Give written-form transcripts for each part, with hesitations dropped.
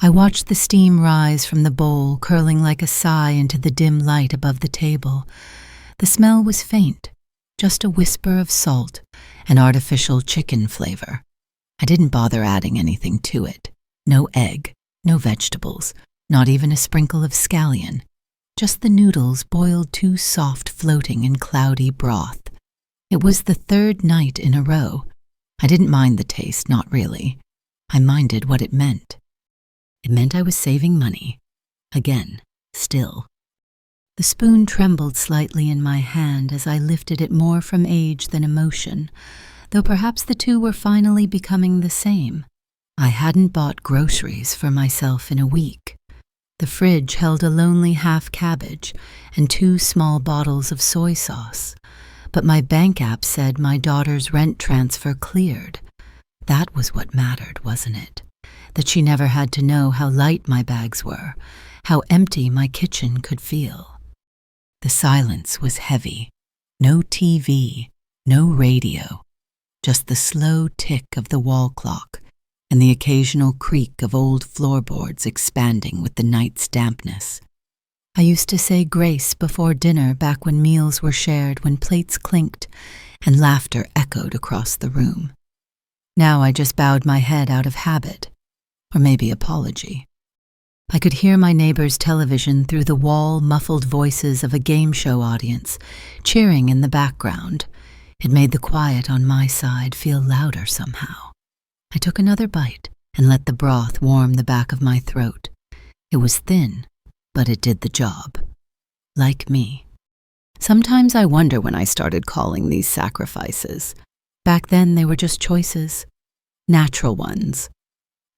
I watched the steam rise from the bowl, curling like a sigh into the dim light above the table. The smell was faint, just a whisper of salt and artificial chicken flavor. I didn't bother adding anything to it. No egg, no vegetables, not even a sprinkle of scallion. Just the noodles boiled too soft, floating in cloudy broth. It was the third night in a row. I didn't mind the taste, not really. I minded what it meant. It meant I was saving money. Again, still. The spoon trembled slightly in my hand as I lifted it more from age than emotion, though perhaps the two were finally becoming the same. I hadn't bought groceries for myself in a week. The fridge held a lonely half cabbage and 2 small bottles of soy sauce, but my bank app said my daughter's rent transfer cleared. That was what mattered, wasn't it? That she never had to know how light my bags were, how empty my kitchen could feel. The silence was heavy. No TV, no radio, just the slow tick of the wall clock and the occasional creak of old floorboards expanding with the night's dampness. I used to say grace before dinner back when meals were shared, when plates clinked and laughter echoed across the room. Now I just bowed my head out of habit, or maybe apology. I could hear my neighbor's television through the wall, muffled voices of a game show audience, cheering in the background. It made the quiet on my side feel louder somehow. I took another bite and let the broth warm the back of my throat. It was thin, but it did the job. Like me. Sometimes I wonder when I started calling these sacrifices. Back then they were just choices. Natural ones.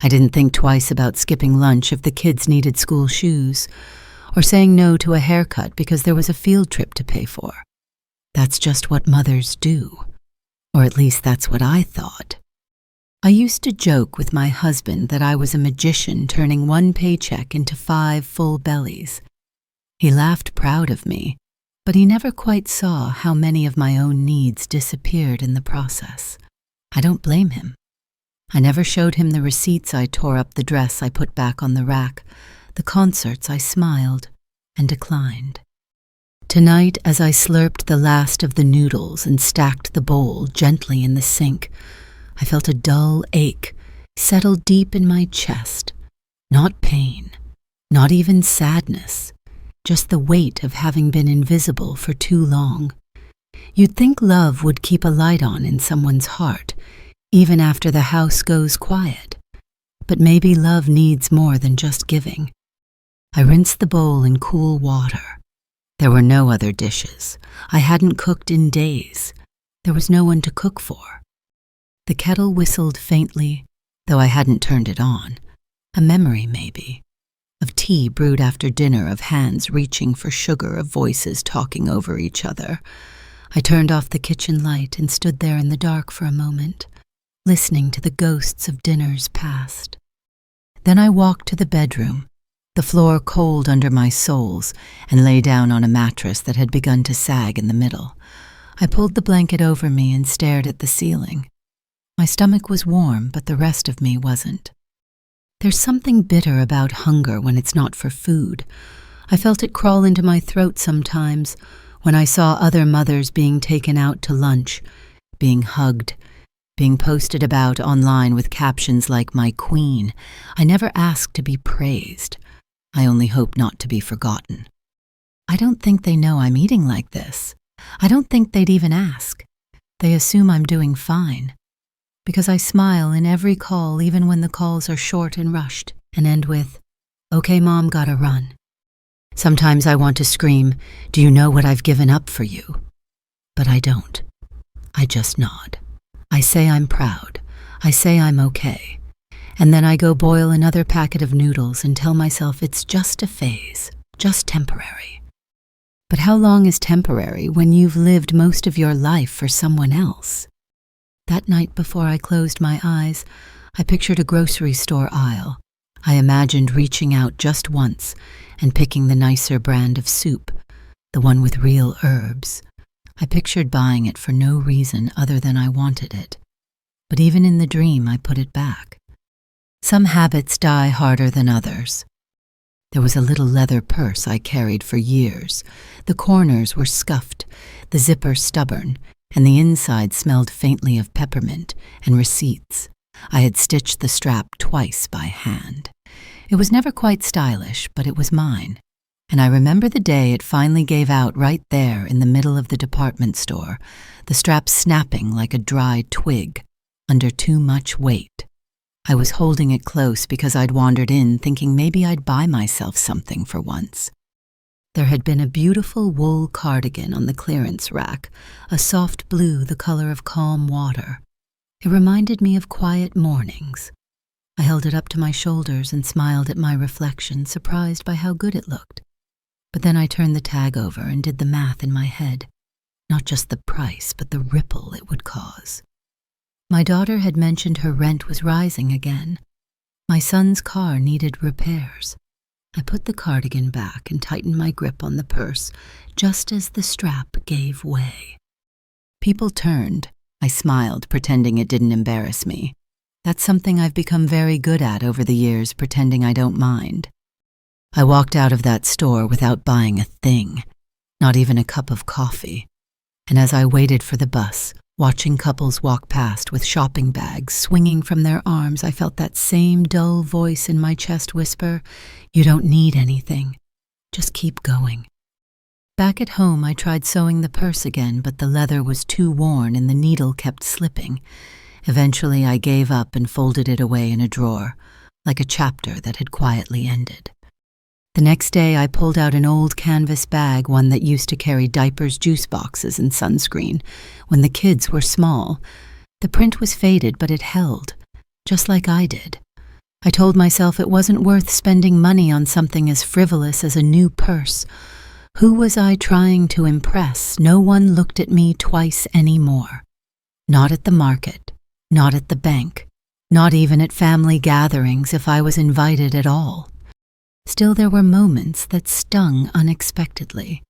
I didn't think twice about skipping lunch if the kids needed school shoes, or saying no to a haircut because there was a field trip to pay for. That's just what mothers do. Or at least that's what I thought. I used to joke with my husband that I was a magician turning 1 paycheck into 5 full bellies. He laughed proud of me, but he never quite saw how many of my own needs disappeared in the process. I don't blame him. I never showed him the receipts I tore up the dress I put back on the rack, the concerts I smiled and declined. Tonight, as I slurped the last of the noodles and stacked the bowl gently in the sink, I felt a dull ache settle deep in my chest. Not pain, not even sadness, just the weight of having been invisible for too long. You'd think love would keep a light on in someone's heart, even after the house goes quiet. But maybe love needs more than just giving. I rinsed the bowl in cool water. There were no other dishes. I hadn't cooked in days. There was no one to cook for. The kettle whistled faintly, though I hadn't turned it on. A memory, maybe, of tea brewed after dinner, of hands reaching for sugar, of voices talking over each other. I turned off the kitchen light and stood there in the dark for a moment, listening to the ghosts of dinners past. Then I walked to the bedroom, the floor cold under my soles, and lay down on a mattress that had begun to sag in the middle. I pulled the blanket over me and stared at the ceiling. My stomach was warm, but the rest of me wasn't. There's something bitter about hunger when it's not for food. I felt it crawl into my throat sometimes when I saw other mothers being taken out to lunch, being hugged, being posted about online with captions like "My Queen." I never asked to be praised. I only hope not to be forgotten. I don't think they know I'm eating like this. I don't think they'd even ask. They assume I'm doing fine. Because I smile in every call, even when the calls are short and rushed, and end with, "Okay, Mom, gotta run." Sometimes I want to scream, "Do you know what I've given up for you?" But I don't. I just nod. I say I'm proud. I say I'm okay. And then I go boil another packet of noodles and tell myself it's just a phase, just temporary. But how long is temporary when you've lived most of your life for someone else? That night before I closed my eyes, I pictured a grocery store aisle. I imagined reaching out just once and picking the nicer brand of soup, the one with real herbs. I pictured buying it for no reason other than I wanted it. But even in the dream, I put it back. Some habits die harder than others. There was a little leather purse I carried for years. The corners were scuffed, the zipper stubborn, and the inside smelled faintly of peppermint and receipts. I had stitched the strap twice by hand. It was never quite stylish, but it was mine. And I remember the day it finally gave out right there in the middle of the department store, the strap snapping like a dry twig under too much weight. I was holding it close because I'd wandered in thinking maybe I'd buy myself something for once. There had been a beautiful wool cardigan on the clearance rack, a soft blue the color of calm water. It reminded me of quiet mornings. I held it up to my shoulders and smiled at my reflection, surprised by how good it looked. But then I turned the tag over and did the math in my head. Not just the price, but the ripple it would cause. My daughter had mentioned her rent was rising again. My son's car needed repairs. I put the cardigan back and tightened my grip on the purse just as the strap gave way. People turned. I smiled, pretending it didn't embarrass me. That's something I've become very good at over the years, pretending I don't mind. I walked out of that store without buying a thing, not even a cup of coffee. And as I waited for the bus, watching couples walk past with shopping bags swinging from their arms, I felt that same dull voice in my chest whisper, "You don't need anything. Just keep going." Back at home, I tried sewing the purse again, but the leather was too worn and the needle kept slipping. Eventually, I gave up and folded it away in a drawer, like a chapter that had quietly ended. The next day, I pulled out an old canvas bag, one that used to carry diapers, juice boxes, and sunscreen, when the kids were small. The print was faded, but it held, just like I did. I told myself it wasn't worth spending money on something as frivolous as a new purse. Who was I trying to impress? No one looked at me twice anymore. Not at the market, not at the bank, not even at family gatherings if I was invited at all. Still, there were moments that stung unexpectedly,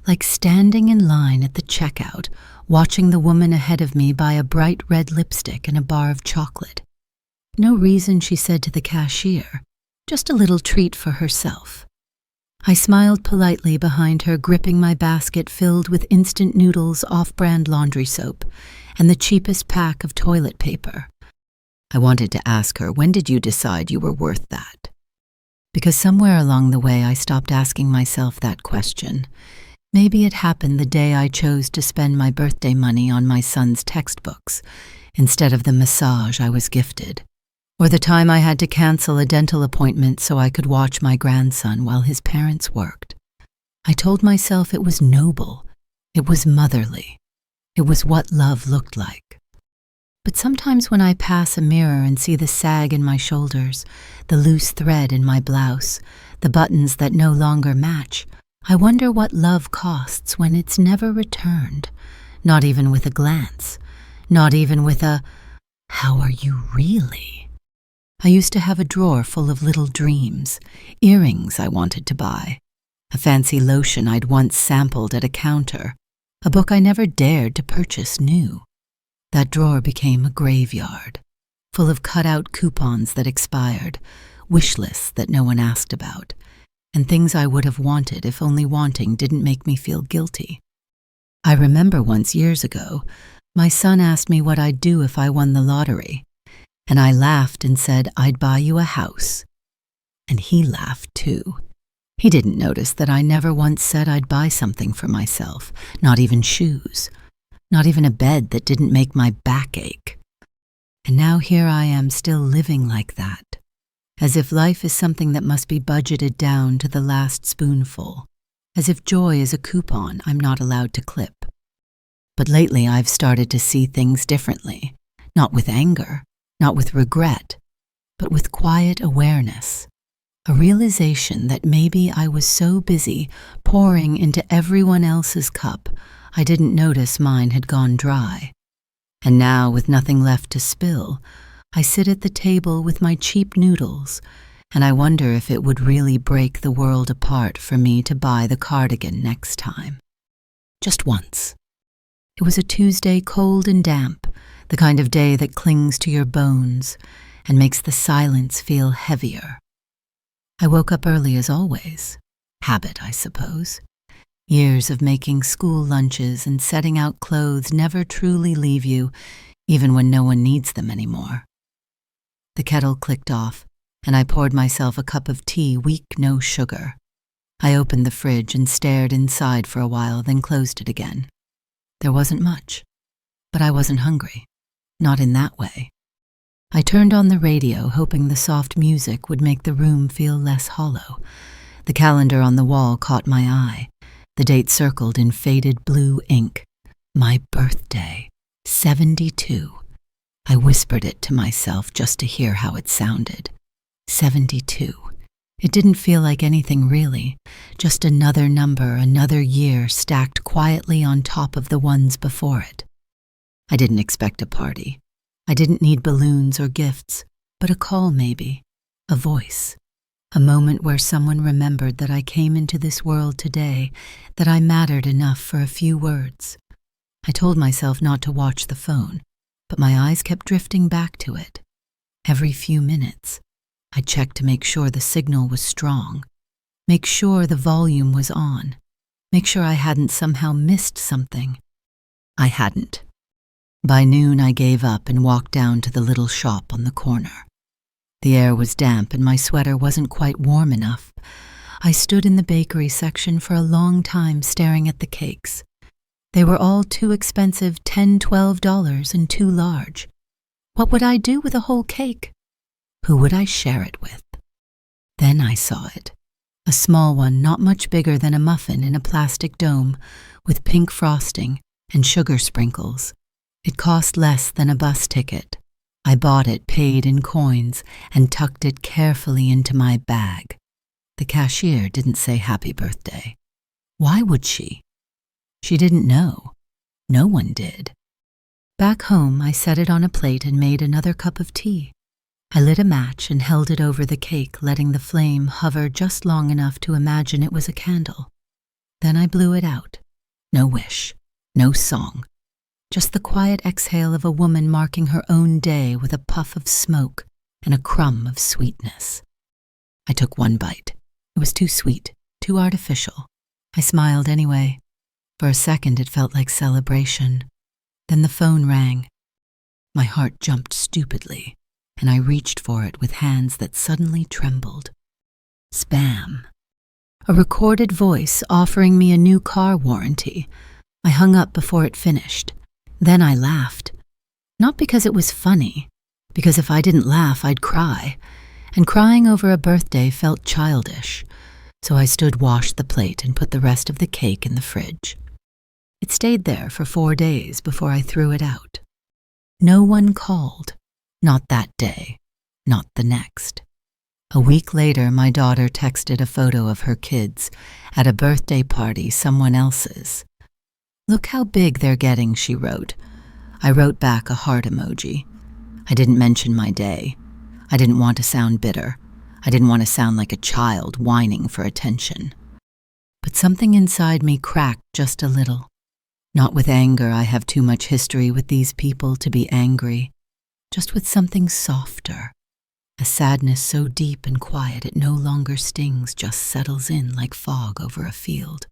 like standing in line at the checkout, watching the woman ahead of me buy a bright red lipstick and a bar of chocolate. No reason, she said to the cashier, just a little treat for herself. I smiled politely behind her, gripping my basket filled with instant noodles, off-brand laundry soap, and the cheapest pack of toilet paper. I wanted to ask her, when did you decide you were worth that? Because somewhere along the way I stopped asking myself that question. Maybe it happened the day I chose to spend my birthday money on my son's textbooks instead of the massage I was gifted, or the time I had to cancel a dental appointment so I could watch my grandson while his parents worked. I told myself it was noble, it was motherly, it was what love looked like. But sometimes when I pass a mirror and see the sag in my shoulders, the loose thread in my blouse, the buttons that no longer match, I wonder what love costs when it's never returned, not even with a glance, not even with a, "How are you really?" I used to have a drawer full of little dreams, earrings I wanted to buy, a fancy lotion I'd once sampled at a counter, a book I never dared to purchase new. That drawer became a graveyard, full of cut-out coupons that expired, wish lists that no one asked about, and things I would have wanted if only wanting didn't make me feel guilty. I remember once years ago, my son asked me what I'd do if I won the lottery, and I laughed and said I'd buy you a house. And he laughed too. He didn't notice that I never once said I'd buy something for myself, not even shoes. Not even a bed that didn't make my back ache. And now here I am still living like that, as if life is something that must be budgeted down to the last spoonful, as if joy is a coupon I'm not allowed to clip. But lately I've started to see things differently, not with anger, not with regret, but with quiet awareness, a realization that maybe I was so busy pouring into everyone else's cup I didn't notice mine had gone dry. And now, with nothing left to spill, I sit at the table with my cheap noodles, and I wonder if it would really break the world apart for me to buy the cardigan next time. Just once. It was a Tuesday, cold and damp, the kind of day that clings to your bones, and makes the silence feel heavier. I woke up early as always. Habit, I suppose. Years of making school lunches and setting out clothes never truly leave you, even when no one needs them anymore. The kettle clicked off, and I poured myself a cup of tea, weak, no sugar. I opened the fridge and stared inside for a while, then closed it again. There wasn't much, but I wasn't hungry. Not in that way. I turned on the radio, hoping the soft music would make the room feel less hollow. The calendar on the wall caught my eye, the date circled in faded blue ink. My birthday, 72. I whispered it to myself just to hear how it sounded. 72. It didn't feel like anything really, just another number, another year stacked quietly on top of the ones before it. I didn't expect a party. I didn't need balloons or gifts, but a call maybe, a voice, a moment where someone remembered that I came into this world today, that I mattered enough for a few words. I told myself not to watch the phone, but my eyes kept drifting back to it. Every few minutes, I checked to make sure the signal was strong, make sure the volume was on, make sure I hadn't somehow missed something. I hadn't. By noon, I gave up and walked down to the little shop on the corner. The air was damp and my sweater wasn't quite warm enough. I stood in the bakery section for a long time staring at the cakes. They were all too expensive, $10, $12, and too large. What would I do with a whole cake? Who would I share it with? Then I saw it. A small one, not much bigger than a muffin in a plastic dome, with pink frosting and sugar sprinkles. It cost less than a bus ticket. I bought it, paid in coins, and tucked it carefully into my bag. The cashier didn't say happy birthday. Why would she? She didn't know. No one did. Back home, I set it on a plate and made another cup of tea. I lit a match and held it over the cake, letting the flame hover just long enough to imagine it was a candle. Then I blew it out. No wish, no song. Just the quiet exhale of a woman marking her own day with a puff of smoke and a crumb of sweetness. I took one bite. It was too sweet, too artificial. I smiled anyway. For a second, it felt like celebration. Then the phone rang. My heart jumped stupidly, and I reached for it with hands that suddenly trembled. Spam. A recorded voice offering me a new car warranty. I hung up before it finished. Then I laughed. Not because it was funny, because if I didn't laugh, I'd cry. And crying over a birthday felt childish. So I stood, washed the plate, and put the rest of the cake in the fridge. It stayed there for 4 days before I threw it out. No one called. Not that day. Not the next. A week later, my daughter texted a photo of her kids at a birthday party, someone else's. "Look how big they're getting," she wrote. I wrote back a heart emoji. I didn't mention my day. I didn't want to sound bitter. I didn't want to sound like a child whining for attention. But something inside me cracked just a little. Not with anger, I have too much history with these people to be angry. Just with something softer. A sadness so deep and quiet it no longer stings, just settles in like fog over a field.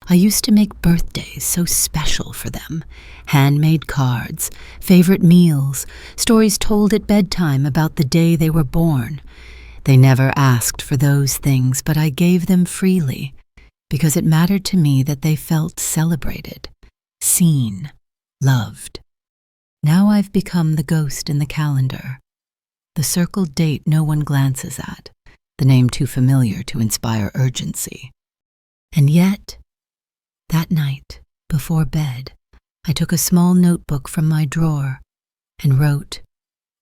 I used to make birthdays so special for them. Handmade cards, favorite meals, stories told at bedtime about the day they were born. They never asked for those things, but I gave them freely, because it mattered to me that they felt celebrated, seen, loved. Now I've become the ghost in the calendar, the circled date no one glances at, the name too familiar to inspire urgency. And yet, that night, before bed, I took a small notebook from my drawer and wrote,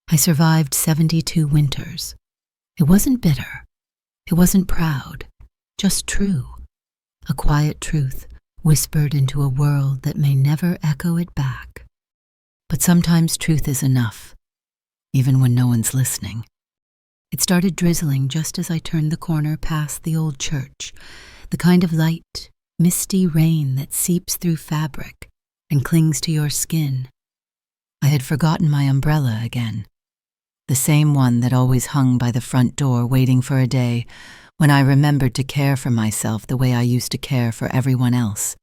"I survived 72 winters." It wasn't bitter. It wasn't proud. Just true. A quiet truth whispered into a world that may never echo it back. But sometimes truth is enough, even when no one's listening. It started drizzling just as I turned the corner past the old church, the kind of light, misty rain that seeps through fabric and clings to your skin. I had forgotten my umbrella again. the same one that always hung by the front door waiting for a day when I remembered to care for myself the way I used to care for everyone else.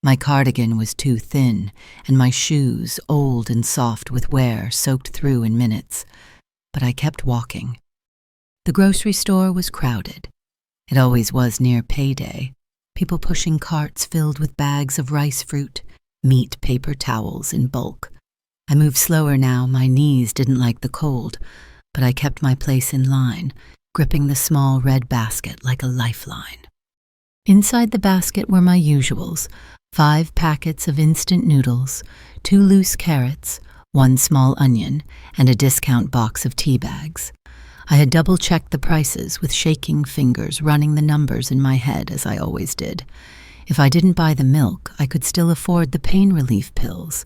My cardigan was too thin, and my shoes, old and soft with wear, soaked through in minutes. But I kept walking. The grocery store was crowded. It always was near payday. People pushing carts filled with bags of rice fruit, meat paper towels in bulk. I moved slower now, my knees didn't like the cold, but I kept my place in line, gripping the small red basket like a lifeline. Inside the basket were my usuals: 5 packets of instant noodles, 2 loose carrots, 1 small onion, and a discount box of tea bags. I had double-checked the prices with shaking fingers, running the numbers in my head as I always did. If I didn't buy the milk, I could still afford the pain relief pills.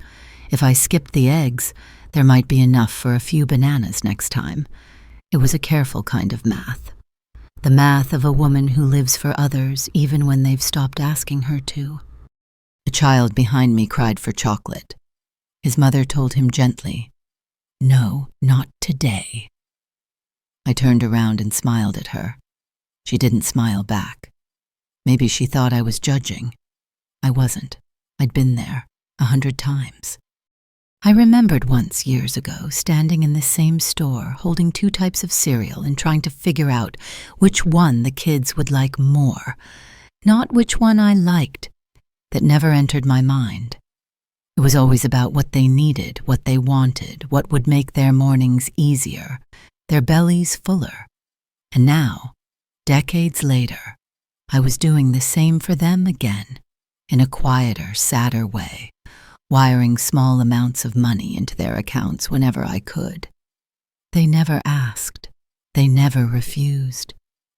If I skipped the eggs, there might be enough for a few bananas next time. It was a careful kind of math. The math of a woman who lives for others even when they've stopped asking her to. A child behind me cried for chocolate. His mother told him gently, "No, not today." I turned around and smiled at her. She didn't smile back. Maybe she thought I was judging. I wasn't. I'd been there 100 times. I remembered once, years ago, standing in this same store, holding 2 types of cereal and trying to figure out which one the kids would like more, not which one I liked. That never entered my mind. It was always about what they needed, what they wanted, what would make their mornings easier, their bellies fuller. And now, decades later, I was doing the same for them again, in a quieter, sadder way, wiring small amounts of money into their accounts whenever I could. They never asked. They never refused.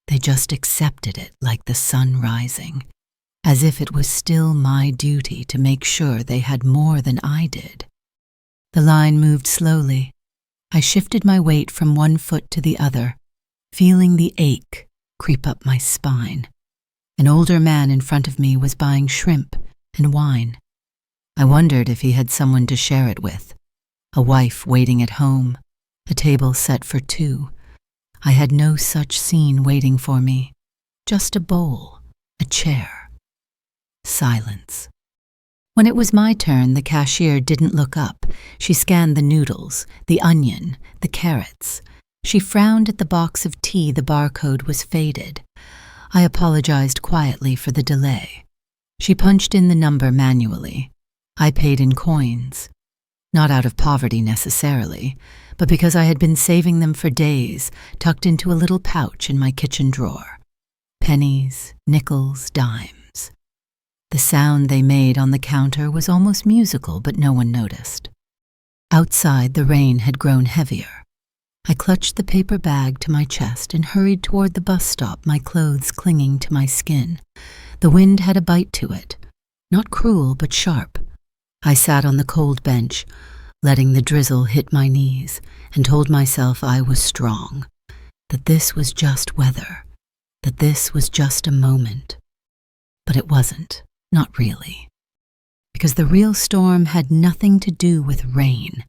They just accepted it like the sun rising, as if it was still my duty to make sure they had more than I did. The line moved slowly. I shifted my weight from one foot to the other, feeling the ache creep up my spine. An older man in front of me was buying shrimp and wine. I wondered if he had someone to share it with, a wife waiting at home, a table set for 2. I had no such scene waiting for me, just a bowl, a chair. Silence. When it was my turn, the cashier didn't look up. She scanned the noodles, the onion, the carrots. She frowned at the box of tea. The barcode was faded. I apologized quietly for the delay. She punched in the number manually. I paid in coins. Not out of poverty necessarily, but because I had been saving them for days, tucked into a little pouch in my kitchen drawer. Pennies, nickels, dimes. The sound they made on the counter was almost musical, but no one noticed. Outside, the rain had grown heavier. I clutched the paper bag to my chest and hurried toward the bus stop, my clothes clinging to my skin. The wind had a bite to it, not cruel but sharp. I sat on the cold bench, letting the drizzle hit my knees, and told myself I was strong, that this was just weather, that this was just a moment. But it wasn't, not really. Because the real storm had nothing to do with rain.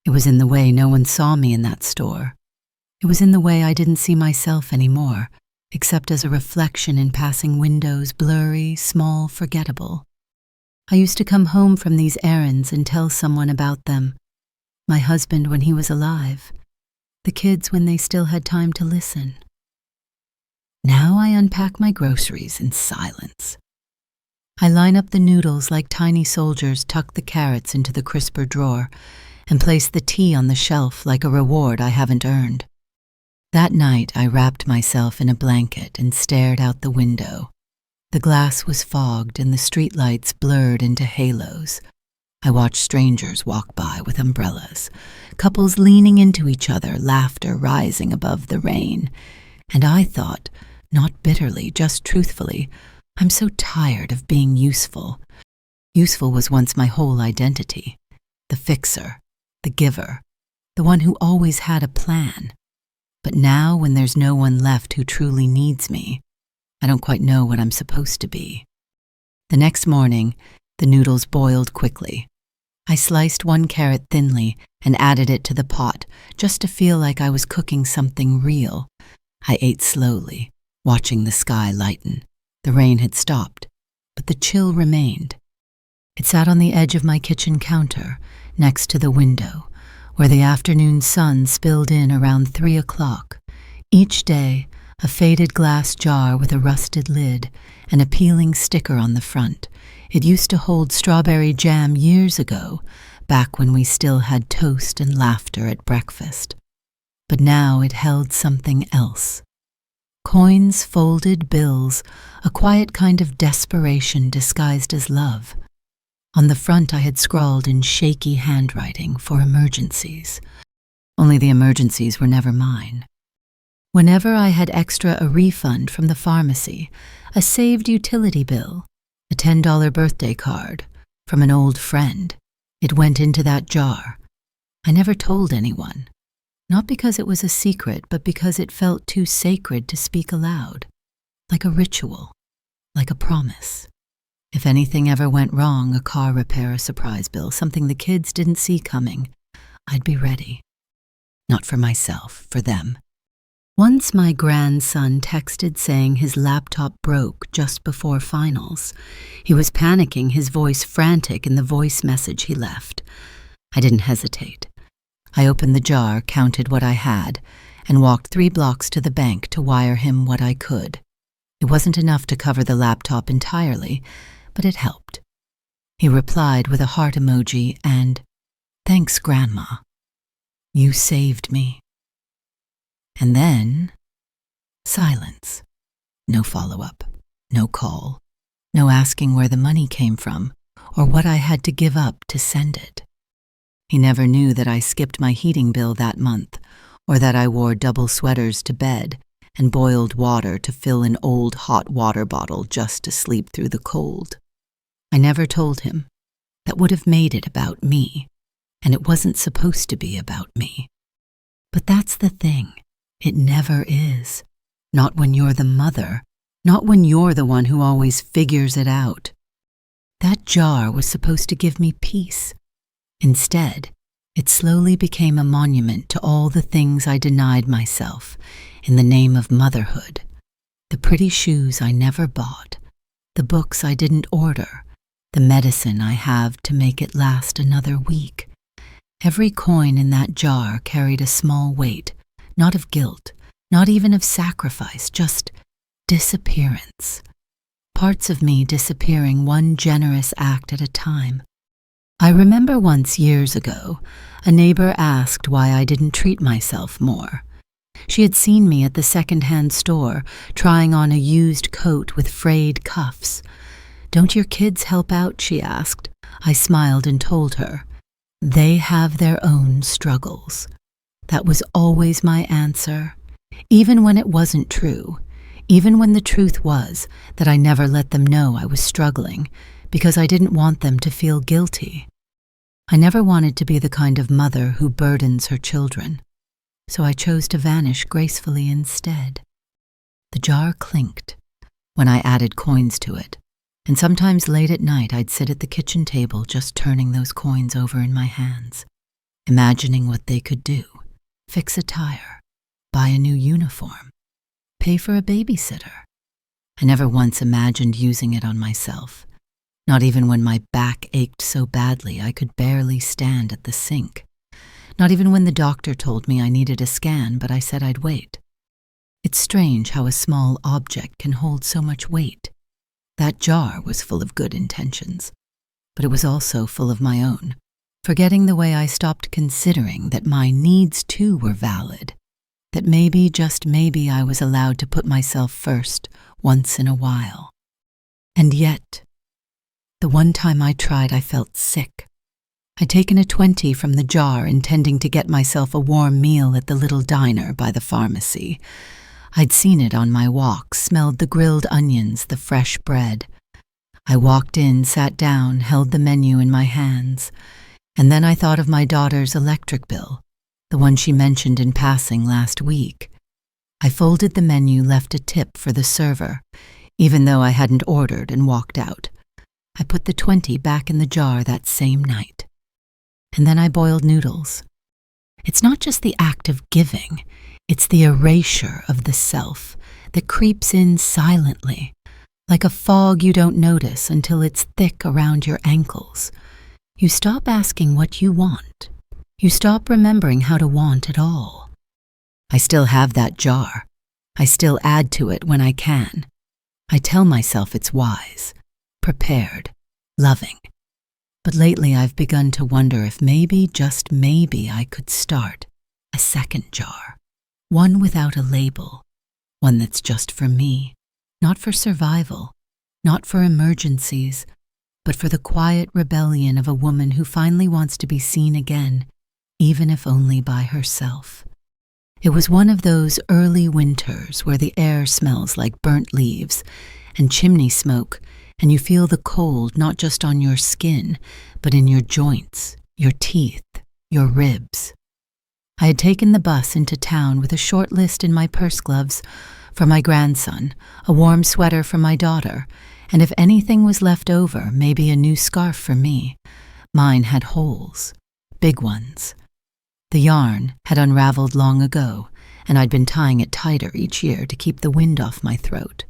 It was in the way no one saw me in that store. It was in the way I didn't see myself anymore, except as a reflection in passing windows, blurry, small, forgettable. I used to come home from these errands and tell someone about them. My husband when he was alive. The kids when they still had time to listen. Now I unpack my groceries in silence. I line up the noodles like tiny soldiers, tuck the carrots into the crisper drawer, and place the tea on the shelf like a reward I haven't earned. That night I wrapped myself in a blanket and stared out the window. The glass was fogged and the streetlights blurred into halos. I watched strangers walk by with umbrellas, couples leaning into each other, laughter rising above the rain. And I thought, not bitterly, just truthfully, I'm so tired of being useful. Useful was once my whole identity. The fixer, the giver, the one who always had a plan. But now, when there's no one left who truly needs me, I don't quite know what I'm supposed to be. The next morning, the noodles boiled quickly. I sliced one carrot thinly and added it to the pot, just to feel like I was cooking something real. I ate slowly, watching the sky lighten. The rain had stopped, but the chill remained. It sat on the edge of my kitchen counter, next to the window, where the afternoon sun spilled in around 3 o'clock. Each day, a faded glass jar with a rusted lid and a peeling sticker on the front. It used to hold strawberry jam years ago, back when we still had toast and laughter at breakfast. But now it held something else. Coins, folded bills, a quiet kind of desperation disguised as love. On the front I had scrawled in shaky handwriting for emergencies. Only the emergencies were never mine. Whenever I had extra, a refund from the pharmacy, a saved utility bill, a $10 birthday card from an old friend, it went into that jar. I never told anyone, not because it was a secret, but because it felt too sacred to speak aloud, like a ritual, like a promise. If anything ever went wrong, a car repair, a surprise bill, something the kids didn't see coming, I'd be ready. Not for myself, for them. Once my grandson texted saying his laptop broke just before finals. He was panicking, his voice frantic in the voice message he left. I didn't hesitate. I opened the jar, counted what I had, and walked 3 blocks to the bank to wire him what I could. It wasn't enough to cover the laptop entirely, but it helped. He replied with a heart emoji and, "Thanks, Grandma. You saved me." And then, silence. No follow-up, no call, no asking where the money came from or what I had to give up to send it. He never knew that I skipped my heating bill that month, or that I wore double sweaters to bed and boiled water to fill an old hot water bottle just to sleep through the cold. I never told him. That would have made it about me, and it wasn't supposed to be about me. But that's the thing. It never is. Not when you're the mother, not when you're the one who always figures it out. That jar was supposed to give me peace. Instead, it slowly became a monument to all the things I denied myself in the name of motherhood. The pretty shoes I never bought, the books I didn't order, the medicine I have to make it last another week. Every coin in that jar carried a small weight, not of guilt, not even of sacrifice, just disappearance. Parts of me disappearing one generous act at a time. I remember once years ago, a neighbor asked why I didn't treat myself more. She had seen me at the second-hand store, trying on a used coat with frayed cuffs. "Don't your kids help out?" she asked. I smiled and told her, "They have their own struggles." That was always my answer, even when it wasn't true, even when the truth was that I never let them know I was struggling because I didn't want them to feel guilty. I never wanted to be the kind of mother who burdens her children, so I chose to vanish gracefully instead. The jar clinked when I added coins to it, and sometimes late at night I'd sit at the kitchen table just turning those coins over in my hands, imagining what they could do. Fix a tire, buy a new uniform, pay for a babysitter. I never once imagined using it on myself, not even when my back ached so badly I could barely stand at the sink. Not even when the doctor told me I needed a scan, but I said I'd wait. It's strange how a small object can hold so much weight. That jar was full of good intentions, but it was also full of my own. Forgetting the way I stopped considering that my needs too were valid, that maybe, just maybe, I was allowed to put myself first once in a while. And yet, the one time I tried, I felt sick. I'd taken a 20 from the jar, intending to get myself a warm meal at the little diner by the pharmacy. I'd seen it on my walk, smelled the grilled onions, the fresh bread. I walked in, sat down, held the menu in my hands. And then I thought of my daughter's electric bill, the one she mentioned in passing last week. I folded the menu, left a tip for the server, even though I hadn't ordered, and walked out. I put the 20 back in the jar that same night. and then I boiled noodles. It's not just the act of giving, it's the erasure of the self that creeps in silently, like a fog you don't notice until it's thick around your ankles. You stop asking what you want. You stop remembering how to want at all. I still have that jar. I still add to it when I can. I tell myself it's wise, prepared, loving. But lately I've begun to wonder if maybe, just maybe, I could start a second jar. One without a label. One that's just for me. Not for survival. Not for emergencies. But for the quiet rebellion of a woman who finally wants to be seen again, even if only by herself. It was one of those early winters where the air smells like burnt leaves and chimney smoke, and you feel the cold not just on your skin, but in your joints, your teeth, your ribs. I had taken the bus into town with a short list in my purse gloves for my grandson, a warm sweater for my daughter, and if anything was left over, maybe a new scarf for me. Mine had holes, big ones. The yarn had unraveled long ago, and I'd been tying it tighter each year to keep the wind off my throat.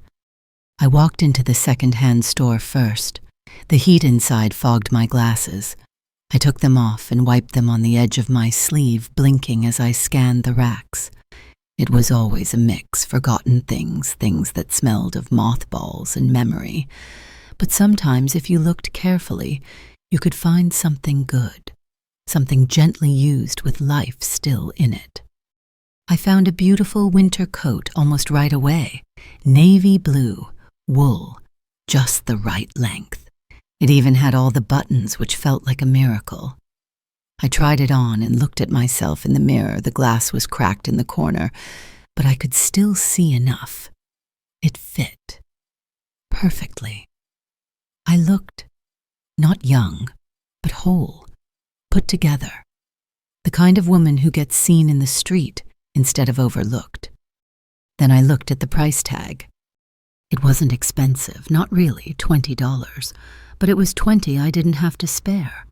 I walked into the second-hand store first. The heat inside fogged my glasses. I took them off and wiped them on the edge of my sleeve, blinking as I scanned the racks. It was always a mix, forgotten things that smelled of mothballs and memory. But sometimes, if you looked carefully, you could find something good. Something gently used with life still in it. I found a beautiful winter coat almost right away. Navy blue, wool, just the right length. It even had all the buttons, which felt like a miracle. I tried it on and looked at myself in the mirror. The glass was cracked in the corner, but I could still see enough. It fit. Perfectly. I looked, not young, but whole. Put together. The kind of woman who gets seen in the street instead of overlooked. Then I looked at the price tag. It wasn't expensive, not really, $20, but it was $20 I didn't have to spare.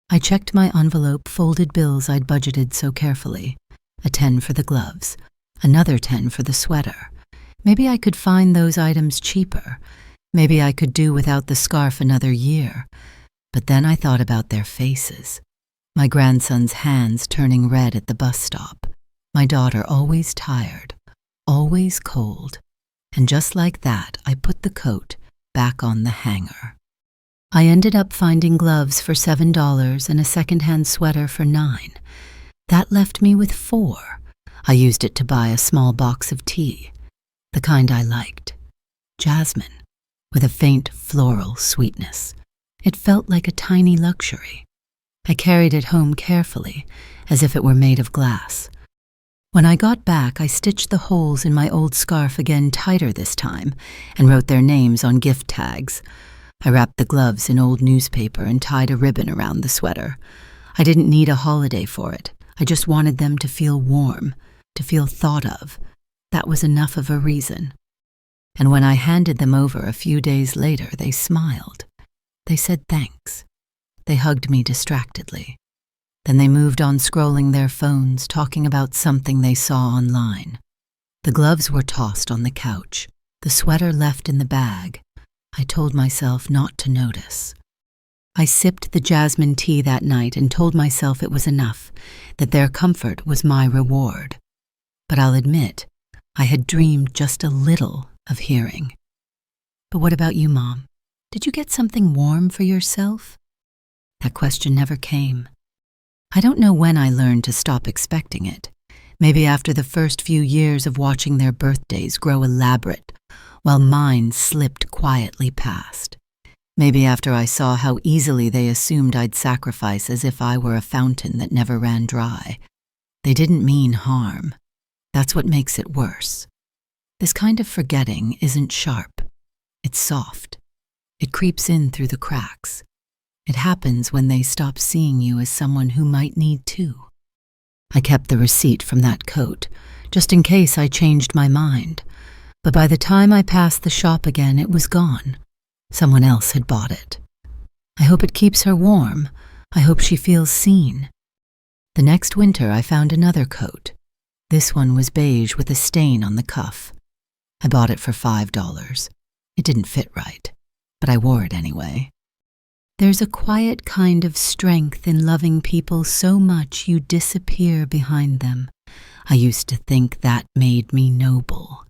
I checked my envelope, folded bills I'd budgeted so carefully. A 10 for the gloves, another 10 for the sweater. Maybe I could find those items cheaper. Maybe I could do without the scarf another year. But then I thought about their faces. My grandson's hands turning red at the bus stop. My daughter always tired, always cold. And just like that, I put the coat back on the hanger. I ended up finding gloves for $7 and a second-hand sweater for $9. That left me with $4. I used it to buy a small box of tea, the kind I liked. Jasmine, with a faint floral sweetness. It felt like a tiny luxury. I carried it home carefully, as if it were made of glass. When I got back, I stitched the holes in my old scarf again tighter this time, and wrote their names on gift tags. I wrapped the gloves in old newspaper and tied a ribbon around the sweater. I didn't need a holiday for it. I just wanted them to feel warm, to feel thought of. That was enough of a reason. And when I handed them over a few days later, they smiled. They said thanks. They hugged me distractedly. Then they moved on scrolling their phones, talking about something they saw online. The gloves were tossed on the couch, the sweater left in the bag. I told myself not to notice. I sipped the jasmine tea that night and told myself it was enough, that their comfort was my reward. But I'll admit, I had dreamed just a little of hearing. But what about you, Mom? Did you get something warm for yourself? That question never came. I don't know when I learned to stop expecting it. Maybe after the first few years of watching their birthdays grow elaborate, while mine slipped quietly past. Maybe after I saw how easily they assumed I'd sacrifice as if I were a fountain that never ran dry. They didn't mean harm. That's what makes it worse. This kind of forgetting isn't sharp. It's soft. It creeps in through the cracks. It happens when they stop seeing you as someone who might need to. I kept the receipt from that coat, just in case I changed my mind. But by the time I passed the shop again, it was gone. Someone else had bought it. I hope it keeps her warm. I hope she feels seen. The next winter, I found another coat. This one was beige with a stain on the cuff. I bought it for $5. It didn't fit right, but I wore it anyway. There's a quiet kind of strength in loving people so much you disappear behind them. I used to think that made me noble.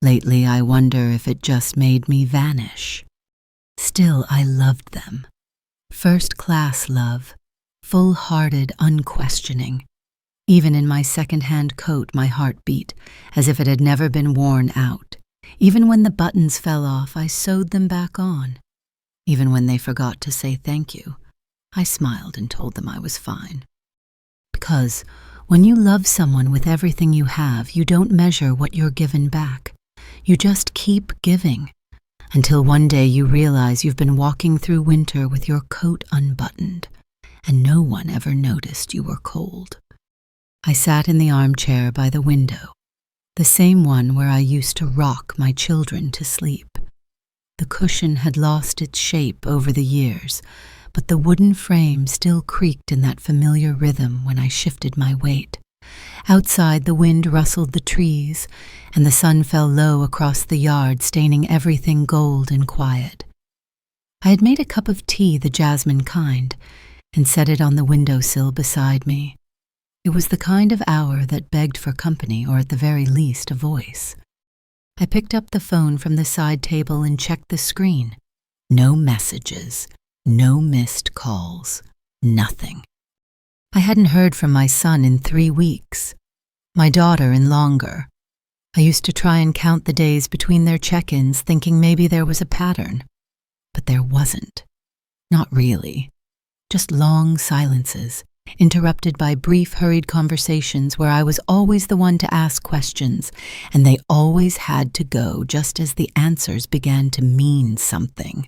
Lately, I wonder if it just made me vanish. Still, I loved them. First-class love, full-hearted, unquestioning. Even in my second-hand coat, my heart beat, as if it had never been worn out. Even when the buttons fell off, I sewed them back on. Even when they forgot to say thank you, I smiled and told them I was fine. Because when you love someone with everything you have, you don't measure what you're given back. You just keep giving, until one day you realize you've been walking through winter with your coat unbuttoned, and no one ever noticed you were cold. I sat in the armchair by the window, the same one where I used to rock my children to sleep. The cushion had lost its shape over the years, but the wooden frame still creaked in that familiar rhythm when I shifted my weight. Outside, the wind rustled the trees, and the sun fell low across the yard, staining everything gold and quiet. I had made a cup of tea the jasmine kind, and set it on the windowsill beside me. It was the kind of hour that begged for company, or at the very least a voice. I picked up the phone from the side table and checked the screen. No messages, no missed calls, nothing. I hadn't heard from my son in 3 weeks, my daughter in longer. I used to try and count the days between their check-ins, thinking maybe there was a pattern. But there wasn't. Not really. Just long silences, interrupted by brief, hurried conversations where I was always the one to ask questions, and they always had to go just as the answers began to mean something.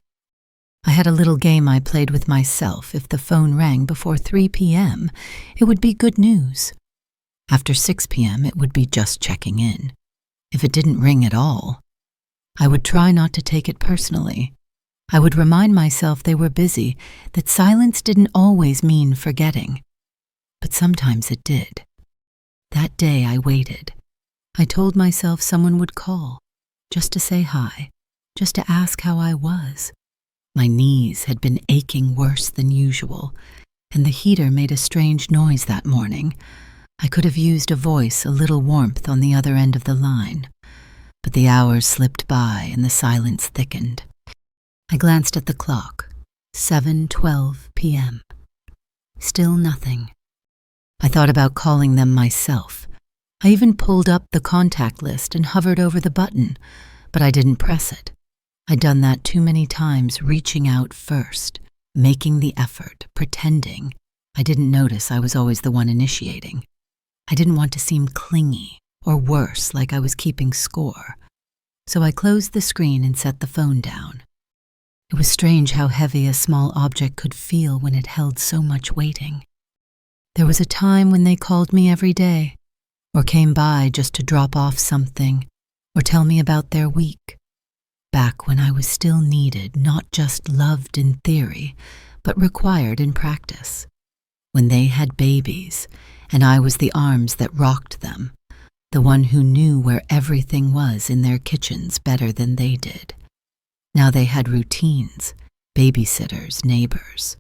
I had a little game I played with myself. If the phone rang before 3 p.m., it would be good news. After 6 p.m., it would be just checking in. If it didn't ring at all, I would try not to take it personally. I would remind myself they were busy, that silence didn't always mean forgetting. But sometimes it did. That day I waited. I told myself someone would call, just to say hi, just to ask how I was. My knees had been aching worse than usual, and the heater made a strange noise that morning. I could have used a voice, a little warmth on the other end of the line. But the hours slipped by and the silence thickened. I glanced at the clock. 7:12 p.m. Still nothing. I thought about calling them myself. I even pulled up the contact list and hovered over the button, but I didn't press it. I'd done that too many times, reaching out first, making the effort, pretending. I didn't notice I was always the one initiating. I didn't want to seem clingy, or worse, like I was keeping score. So I closed the screen and set the phone down. It was strange how heavy a small object could feel when it held so much waiting. There was a time when they called me every day, or came by just to drop off something, or tell me about their week. Back when I was still needed, not just loved in theory, but required in practice. When they had babies, and I was the arms that rocked them, the one who knew where everything was in their kitchens better than they did. Now they had routines, babysitters, neighbors,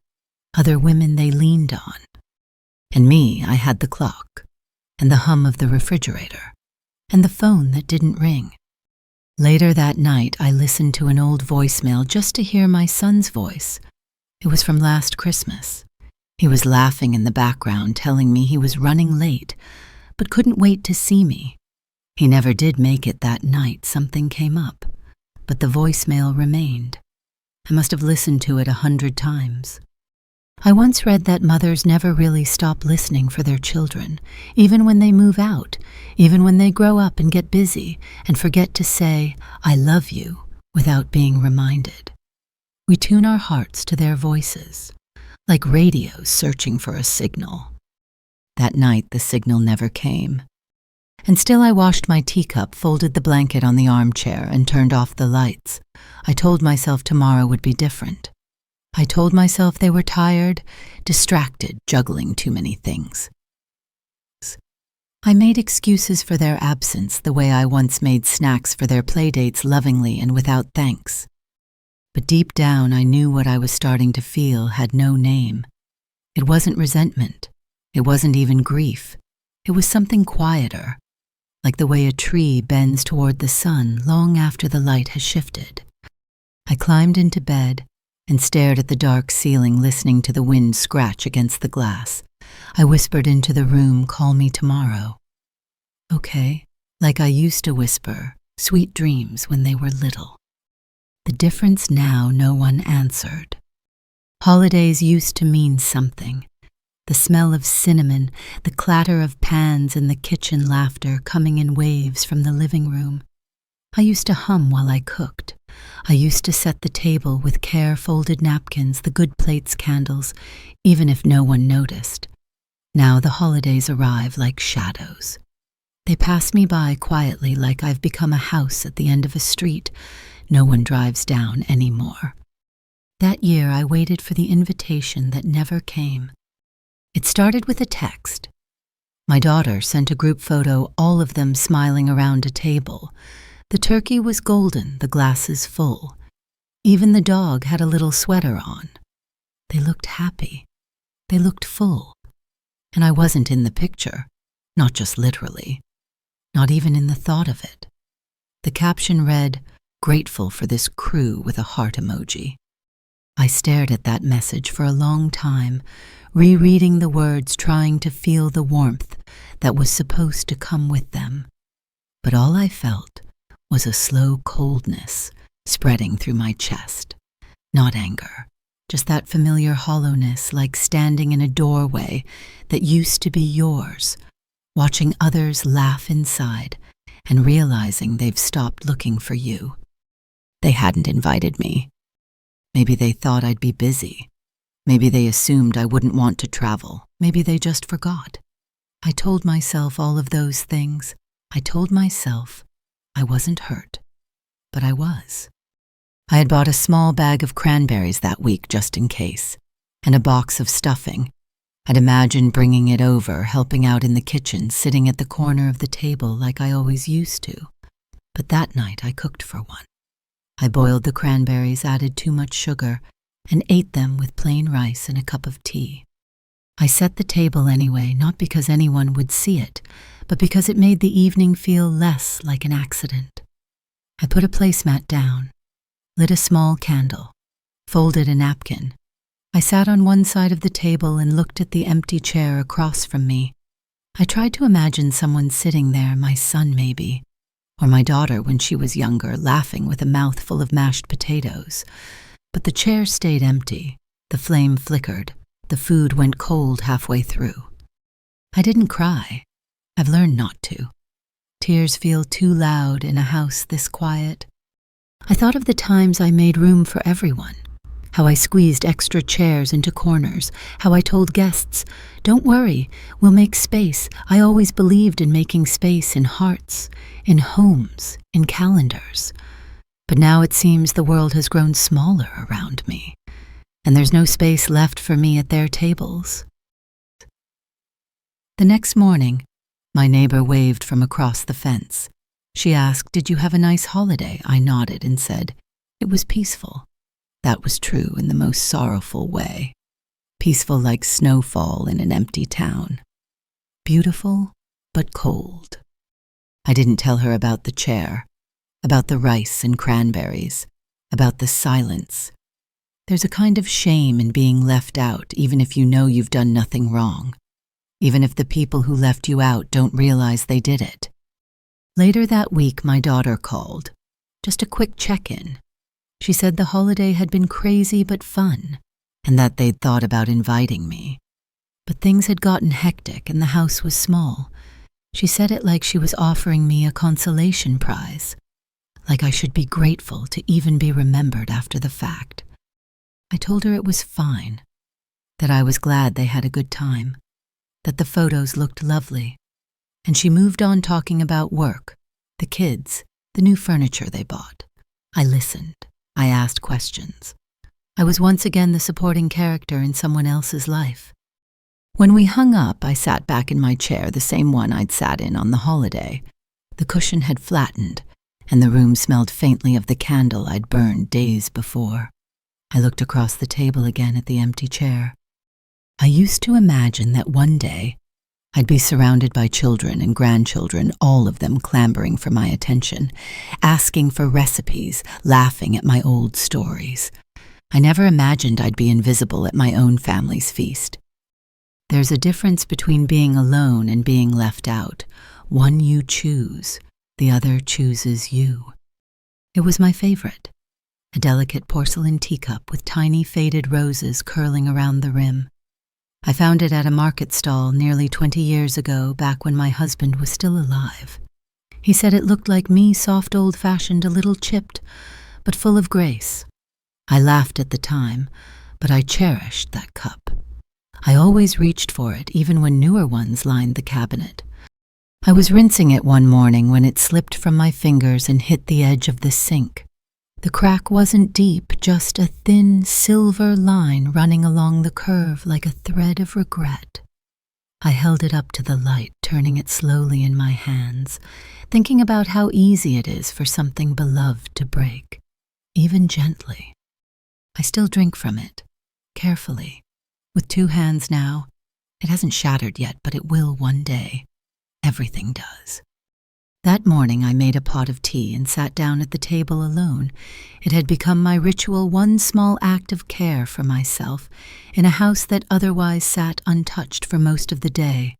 other women they leaned on. And me, I had the clock, and the hum of the refrigerator, and the phone that didn't ring. Later that night, I listened to an old voicemail just to hear my son's voice. It was from last Christmas. He was laughing in the background, telling me he was running late, but couldn't wait to see me. He never did make it that night. Something came up, but the voicemail remained. I must have listened to it 100 times. I once read that mothers never really stop listening for their children, even when they move out, even when they grow up and get busy and forget to say, "I love you," without being reminded. We tune our hearts to their voices, like radios searching for a signal. That night, the signal never came. And still I washed my teacup, folded the blanket on the armchair, and turned off the lights. I told myself tomorrow would be different. I told myself they were tired, distracted, juggling too many things. I made excuses for their absence the way I once made snacks for their playdates lovingly and without thanks. But deep down I knew what I was starting to feel had no name. It wasn't resentment. It wasn't even grief. It was something quieter, like the way a tree bends toward the sun long after the light has shifted. I climbed into bed and stared at the dark ceiling, listening to the wind scratch against the glass. I whispered into the room, "Call me tomorrow." Okay, like I used to whisper sweet dreams when they were little. The difference now, no one answered. Holidays used to mean something. The smell of cinnamon, the clatter of pans in the kitchen, laughter coming in waves from the living room. I used to hum while I cooked. I used to set the table with care-folded napkins, the good plates, candles, even if no one noticed. Now the holidays arrive like shadows. They pass me by quietly, like I've become a house at the end of a street no one drives down anymore. That year I waited for the invitation that never came. It started with a text. My daughter sent a group photo, all of them smiling around a table. The turkey was golden, the glasses full. Even the dog had a little sweater on. They looked happy. They looked full. And I wasn't in the picture, not just literally, not even in the thought of it. The caption read, "Grateful for this crew," with a heart emoji. I stared at that message for a long time, rereading the words, trying to feel the warmth that was supposed to come with them. But all I felt was a slow coldness spreading through my chest. Not anger, just that familiar hollowness, like standing in a doorway that used to be yours, watching others laugh inside and realizing they've stopped looking for you. They hadn't invited me. Maybe they thought I'd be busy. Maybe they assumed I wouldn't want to travel. Maybe they just forgot. I told myself all of those things. I told myself I wasn't hurt, but I was. I had bought a small bag of cranberries that week just in case, and a box of stuffing. I'd imagined bringing it over, helping out in the kitchen, sitting at the corner of the table like I always used to. But that night I cooked for one. I boiled the cranberries, added too much sugar, and ate them with plain rice and a cup of tea. I set the table anyway, not because anyone would see it, but because it made the evening feel less like an accident. I put a placemat down, lit a small candle, folded a napkin. I sat on one side of the table and looked at the empty chair across from me. I tried to imagine someone sitting there, my son maybe, or my daughter when she was younger, laughing with a mouth full of mashed potatoes. But the chair stayed empty, the flame flickered, the food went cold halfway through. I didn't cry. I've learned not to. Tears feel too loud in a house this quiet. I thought of the times I made room for everyone, how I squeezed extra chairs into corners, how I told guests, "Don't worry, we'll make space." I always believed in making space in hearts, in homes, in calendars. But now it seems the world has grown smaller around me, and there's no space left for me at their tables. The next morning, my neighbor waved from across the fence. She asked, "Did you have a nice holiday?" I nodded and said, "It was peaceful." That was true in the most sorrowful way. Peaceful like snowfall in an empty town. Beautiful, but cold. I didn't tell her about the chair, about the rice and cranberries, about the silence. There's a kind of shame in being left out, even if you know you've done nothing wrong. Even if the people who left you out don't realize they did it. Later that week, my daughter called. Just a quick check-in. She said the holiday had been crazy but fun, and that they'd thought about inviting me. But things had gotten hectic and the house was small. She said it like she was offering me a consolation prize, like I should be grateful to even be remembered after the fact. I told her it was fine, that I was glad they had a good time, that the photos looked lovely, and she moved on talking about work, the kids, the new furniture they bought. I listened. I asked questions. I was once again the supporting character in someone else's life. When we hung up, I sat back in my chair, the same one I'd sat in on the holiday. The cushion had flattened, and the room smelled faintly of the candle I'd burned days before. I looked across the table again at the empty chair. I used to imagine that one day I'd be surrounded by children and grandchildren, all of them clamoring for my attention, asking for recipes, laughing at my old stories. I never imagined I'd be invisible at my own family's feast. There's a difference between being alone and being left out. One you choose, the other chooses you. It was my favorite, a delicate porcelain teacup with tiny faded roses curling around the rim. I found it at a market stall nearly 20 years ago, back when my husband was still alive. He said it looked like me, soft, old-fashioned, a little chipped, but full of grace. I laughed at the time, but I cherished that cup. I always reached for it, even when newer ones lined the cabinet. I was rinsing it one morning when it slipped from my fingers and hit the edge of the sink. The crack wasn't deep, just a thin silver line running along the curve like a thread of regret. I held it up to the light, turning it slowly in my hands, thinking about how easy it is for something beloved to break, even gently. I still drink from it, carefully. With 2 hands now. It hasn't shattered yet, but it will one day. Everything does. That morning I made a pot of tea and sat down at the table alone. It had become my ritual, one small act of care for myself in a house that otherwise sat untouched for most of the day.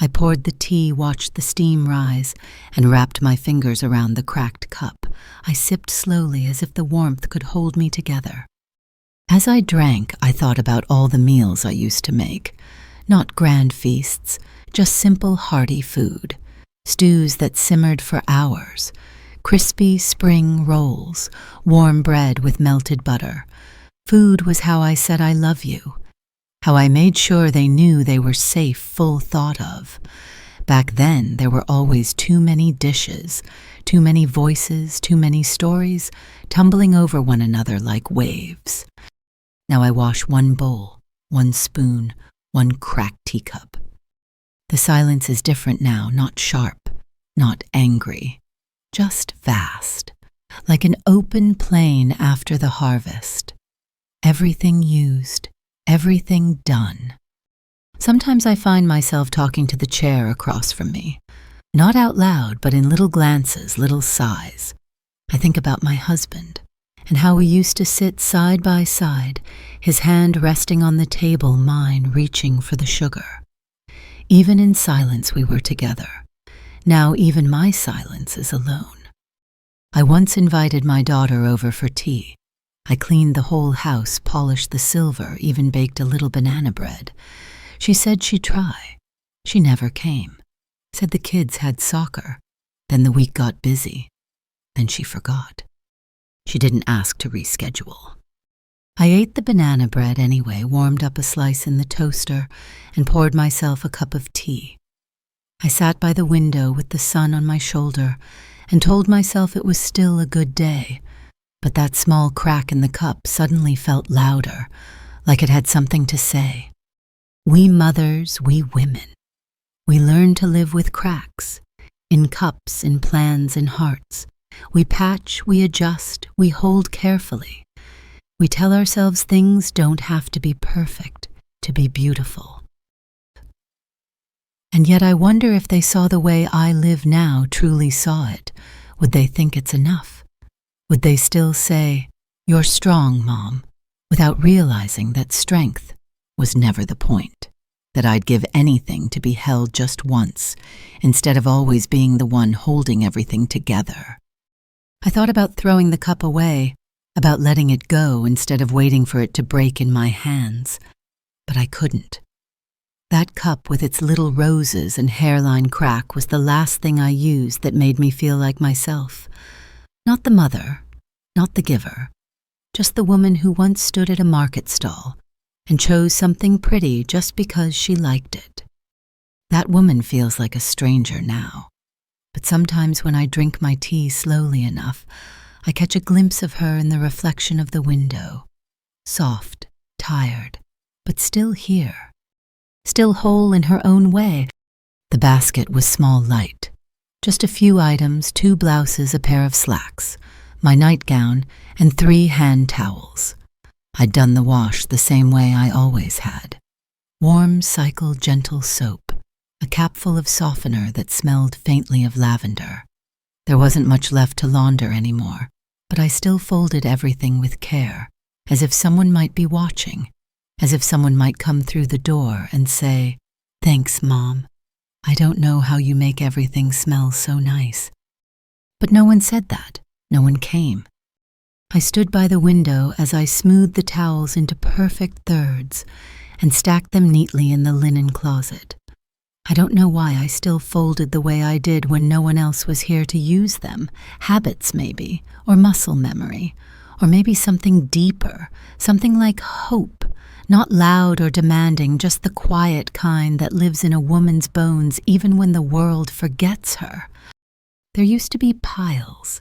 I poured the tea, watched the steam rise, and wrapped my fingers around the cracked cup. I sipped slowly as if the warmth could hold me together. As I drank, I thought about all the meals I used to make. Not grand feasts, just simple, hearty food. Stews that simmered for hours. Crispy spring rolls. Warm bread with melted butter. Food was how I said I love you. How I made sure they knew they were safe, full thought of. Back then, there were always too many dishes, too many voices, too many stories, tumbling over one another like waves. Now I wash one bowl, one spoon, one cracked teacup. The silence is different now, not sharp, not angry, just vast, like an open plain after the harvest. Everything used, everything done. Sometimes I find myself talking to the chair across from me, not out loud, but in little glances, little sighs. I think about my husband, and how we used to sit side by side, his hand resting on the table, mine reaching for the sugar. Even in silence we were together. Now even my silence is alone. I once invited my daughter over for tea. I cleaned the whole house, polished the silver, even baked a little banana bread. She said she'd try. She never came. Said the kids had soccer. Then the week got busy. Then she forgot. She didn't ask to reschedule. I ate the banana bread anyway, warmed up a slice in the toaster, and poured myself a cup of tea. I sat by the window with the sun on my shoulder and told myself it was still a good day, but that small crack in the cup suddenly felt louder, like it had something to say. We mothers, we women, we learn to live with cracks, in cups, in plans, in hearts. We patch, we adjust, we hold carefully. We tell ourselves things don't have to be perfect to be beautiful. And yet I wonder if they saw the way I live now, truly saw it, would they think it's enough? Would they still say, "You're strong, Mom," without realizing that strength was never the point, that I'd give anything to be held just once, instead of always being the one holding everything together? I thought about throwing the cup away, about letting it go instead of waiting for it to break in my hands, but I couldn't. That cup with its little roses and hairline crack was the last thing I used that made me feel like myself. Not the mother, not the giver, just the woman who once stood at a market stall and chose something pretty just because she liked it. That woman feels like a stranger now, but sometimes when I drink my tea slowly enough, I catch a glimpse of her in the reflection of the window, soft, tired, but still here, still whole in her own way. The basket was small light. Just a few items, 2 blouses, a pair of slacks, my nightgown, and 3 hand towels. I'd done the wash the same way I always had. Warm, cycle, gentle soap, a capful of softener that smelled faintly of lavender. There wasn't much left to launder anymore, but I still folded everything with care, as if someone might be watching, as if someone might come through the door and say, "Thanks, Mom. I don't know how you make everything smell so nice." But no one said that. No one came. I stood by the window as I smoothed the towels into perfect thirds and stacked them neatly in the linen closet. I don't know why I still folded the way I did when no one else was here to use them. Habits, maybe, or muscle memory, or maybe something deeper, something like hope, not loud or demanding, just the quiet kind that lives in a woman's bones even when the world forgets her. There used to be piles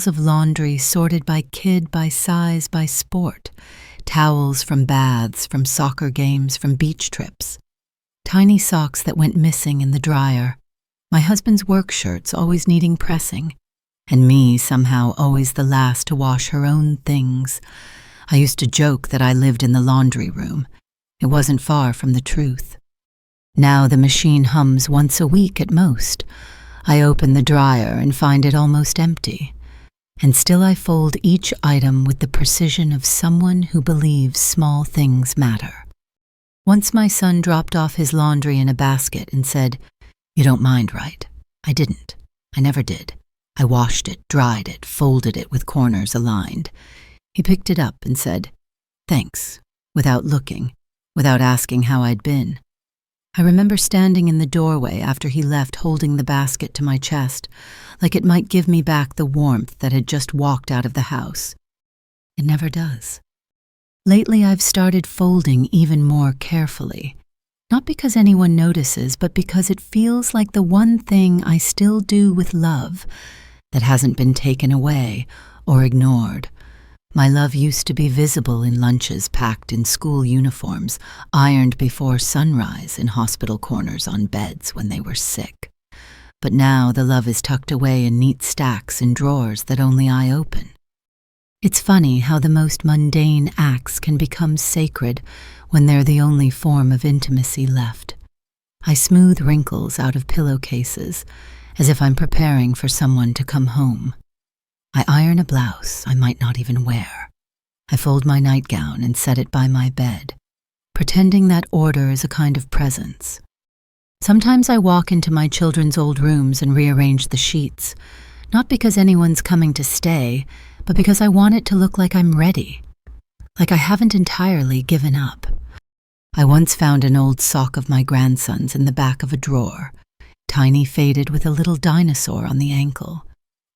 of laundry sorted by kid, by size, by sport, towels from baths, from soccer games, from beach trips, tiny socks that went missing in the dryer, my husband's work shirts always needing pressing, and me somehow always the last to wash her own things. I used to joke that I lived in the laundry room. It wasn't far from the truth. Now the machine hums once a week at most. I open the dryer and find it almost empty. And still I fold each item with the precision of someone who believes small things matter. Once my son dropped off his laundry in a basket and said, "You don't mind, right?" I didn't. I never did. I washed it, dried it, folded it with corners aligned. He picked it up and said, "Thanks," without looking, without asking how I'd been. I remember standing in the doorway after he left, holding the basket to my chest, like it might give me back the warmth that had just walked out of the house. It never does. Lately, I've started folding even more carefully, not because anyone notices, but because it feels like the one thing I still do with love that hasn't been taken away or ignored. My love used to be visible in lunches packed in school uniforms, ironed before sunrise in hospital corners on beds when they were sick. But now the love is tucked away in neat stacks in drawers that only I open. It's funny how the most mundane acts can become sacred when they're the only form of intimacy left. I smooth wrinkles out of pillowcases, as if I'm preparing for someone to come home. I iron a blouse I might not even wear. I fold my nightgown and set it by my bed, pretending that order is a kind of presence. Sometimes I walk into my children's old rooms and rearrange the sheets, not because anyone's coming to stay, but because I want it to look like I'm ready, like I haven't entirely given up. I once found an old sock of my grandson's in the back of a drawer, tiny, faded, with a little dinosaur on the ankle.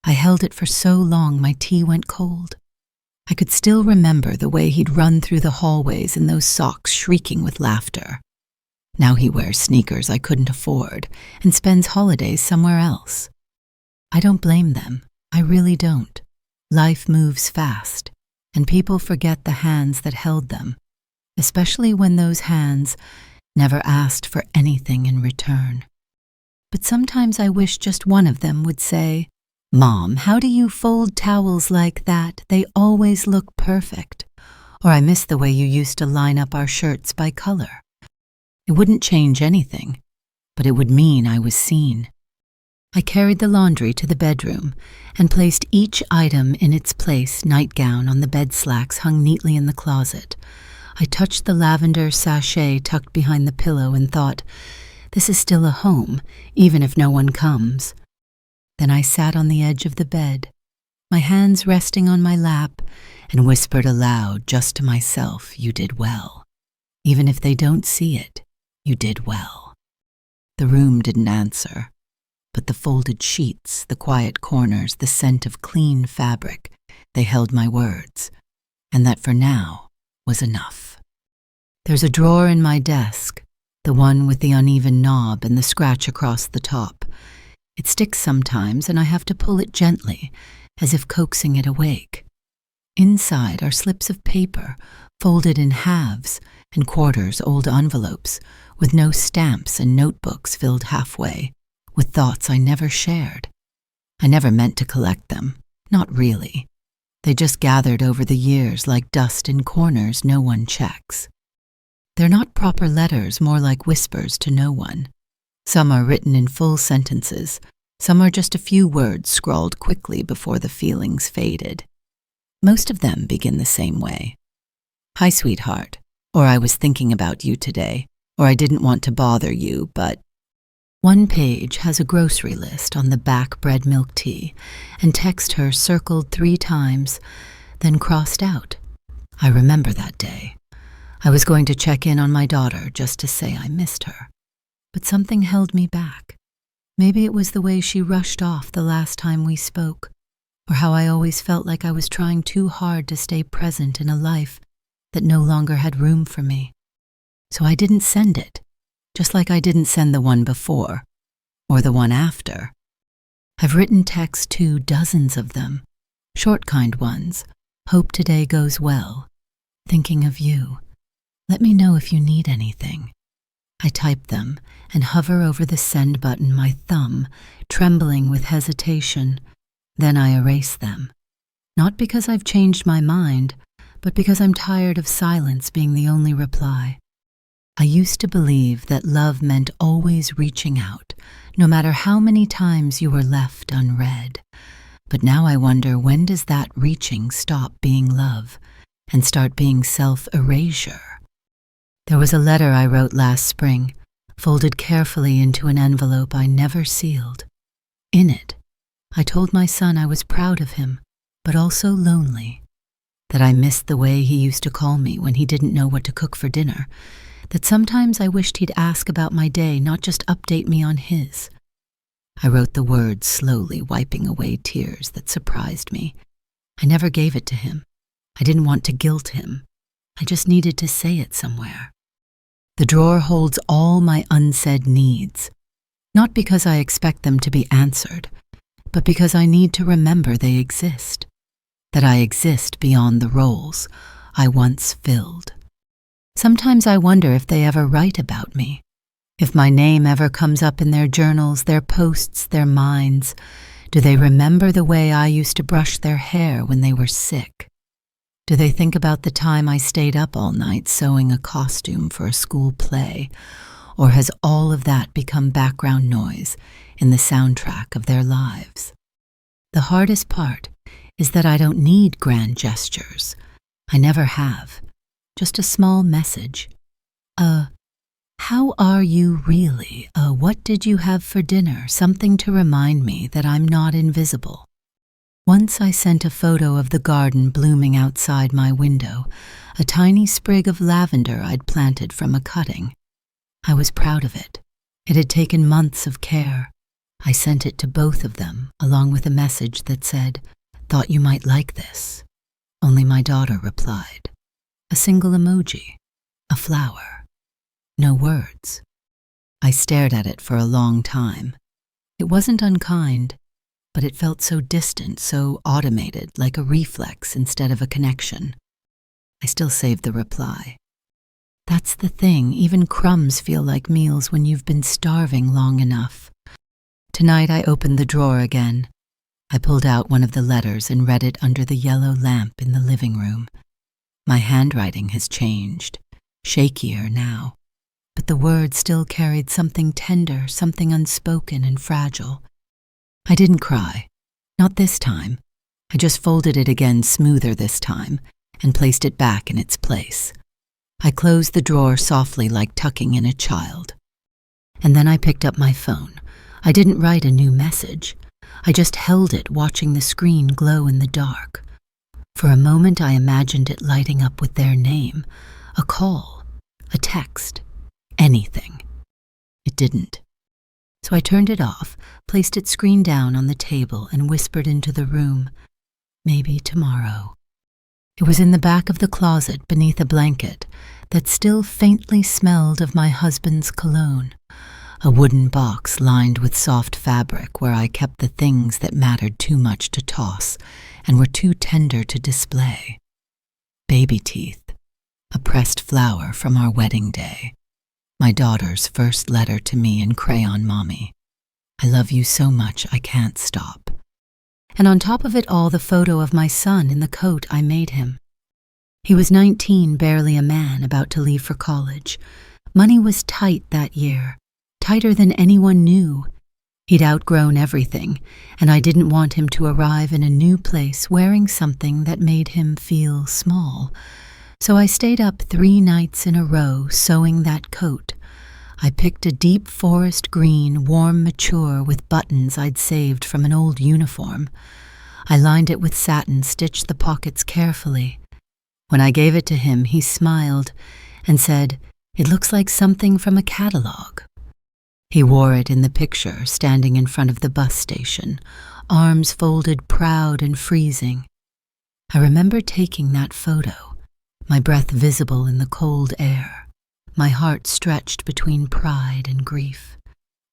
I held it for so long my tea went cold. I could still remember the way he'd run through the hallways in those socks, shrieking with laughter. Now he wears sneakers I couldn't afford and spends holidays somewhere else. I don't blame them. I really don't. Life moves fast, and people forget the hands that held them, especially when those hands never asked for anything in return. But sometimes I wish just one of them would say, "Mom, how do you fold towels like that? They always look perfect." Or, "I miss the way you used to line up our shirts by color." It wouldn't change anything, but it would mean I was seen. I carried the laundry to the bedroom and placed each item in its place, nightgown on the bed slacks hung neatly in the closet. I touched the lavender sachet tucked behind the pillow and thought, this is still a home, even if no one comes. Then I sat on the edge of the bed, my hands resting on my lap, and whispered aloud just to myself, "You did well. Even if they don't see it, you did well." The room didn't answer, but the folded sheets, the quiet corners, the scent of clean fabric, they held my words, and that for now was enough. There's a drawer in my desk, the one with the uneven knob and the scratch across the top. It sticks sometimes, and I have to pull it gently, as if coaxing it awake. Inside are slips of paper, folded in halves, and quarters, old envelopes, with no stamps, and notebooks filled halfway, with thoughts I never shared. I never meant to collect them, not really. They just gathered over the years like dust in corners no one checks. They're not proper letters, more like whispers to no one. Some are written in full sentences, some are just a few words scrawled quickly before the feelings faded. Most of them begin the same way. Hi, sweetheart, or I was thinking about you today, or I didn't want to bother you, but... One page has a grocery list on the back, bread, milk, tea, and text her circled 3 times, then crossed out. I remember that day. I was going to check in on my daughter just to say I missed her. But something held me back. Maybe it was the way she rushed off the last time we spoke, or how I always felt like I was trying too hard to stay present in a life that no longer had room for me. So I didn't send it, just like I didn't send the one before, or the one after. I've written texts too, dozens of them, short kind ones. Hope today goes well. Thinking of you. Let me know if you need anything. I type them and hover over the send button, my thumb trembling with hesitation. Then I erase them. Not because I've changed my mind, but because I'm tired of silence being the only reply. I used to believe that love meant always reaching out, no matter how many times you were left unread. But now I wonder, when does that reaching stop being love and start being self-erasure? There was a letter I wrote last spring, folded carefully into an envelope I never sealed. In it, I told my son I was proud of him, but also lonely, that I missed the way he used to call me when he didn't know what to cook for dinner, that sometimes I wished he'd ask about my day, not just update me on his. I wrote the words slowly, wiping away tears that surprised me. I never gave it to him. I didn't want to guilt him. I just needed to say it somewhere. The drawer holds all my unsaid needs, not because I expect them to be answered, but because I need to remember they exist, that I exist beyond the roles I once filled. Sometimes I wonder if they ever write about me, if my name ever comes up in their journals, their posts, their minds. Do they remember the way I used to brush their hair when they were sick? Do they think about the time I stayed up all night sewing a costume for a school play? Or has all of that become background noise in the soundtrack of their lives? The hardest part is that I don't need grand gestures. I never have. Just a small message. How are you really? What did you have for dinner? Something to remind me that I'm not invisible. Once I sent a photo of the garden blooming outside my window, a tiny sprig of lavender I'd planted from a cutting. I was proud of it. It had taken months of care. I sent it to both of them, along with a message that said, "Thought you might like this." Only my daughter replied. A single emoji, a flower. No words. I stared at it for a long time. It wasn't unkind, but it felt so distant, so automated, like a reflex instead of a connection. I still saved the reply. That's the thing, even crumbs feel like meals when you've been starving long enough. Tonight I opened the drawer again. I pulled out one of the letters and read it under the yellow lamp in the living room. My handwriting has changed, shakier now, but the words still carried something tender, something unspoken and fragile. I didn't cry, not this time. I just folded it again, smoother this time, and placed it back in its place. I closed the drawer softly, like tucking in a child. And then I picked up my phone. I didn't write a new message. I just held it, watching the screen glow in the dark. For a moment I imagined it lighting up with their name, a call, a text, anything. It didn't. So I turned it off, placed it screen down on the table, and whispered into the room, "Maybe tomorrow." It was in the back of the closet beneath a blanket that still faintly smelled of my husband's cologne, a wooden box lined with soft fabric where I kept the things that mattered too much to toss and were too tender to display. Baby teeth, a pressed flower from our wedding day, my daughter's first letter to me in crayon, "Mommy, I love you so much I can't stop." And on top of it all, the photo of my son in the coat I made him. He was 19, barely a man, about to leave for college. Money was tight that year, tighter than anyone knew. He'd outgrown everything, and I didn't want him to arrive in a new place wearing something that made him feel small. So I stayed up 3 nights in a row sewing that coat. I picked a deep forest green, warm mature with buttons I'd saved from an old uniform. I lined it with satin, stitched the pockets carefully. When I gave it to him, he smiled and said, "It looks like something from a catalog." He wore it in the picture, standing in front of the bus station, arms folded, proud and freezing. I remember taking that photo, my breath visible in the cold air, my heart stretched between pride and grief.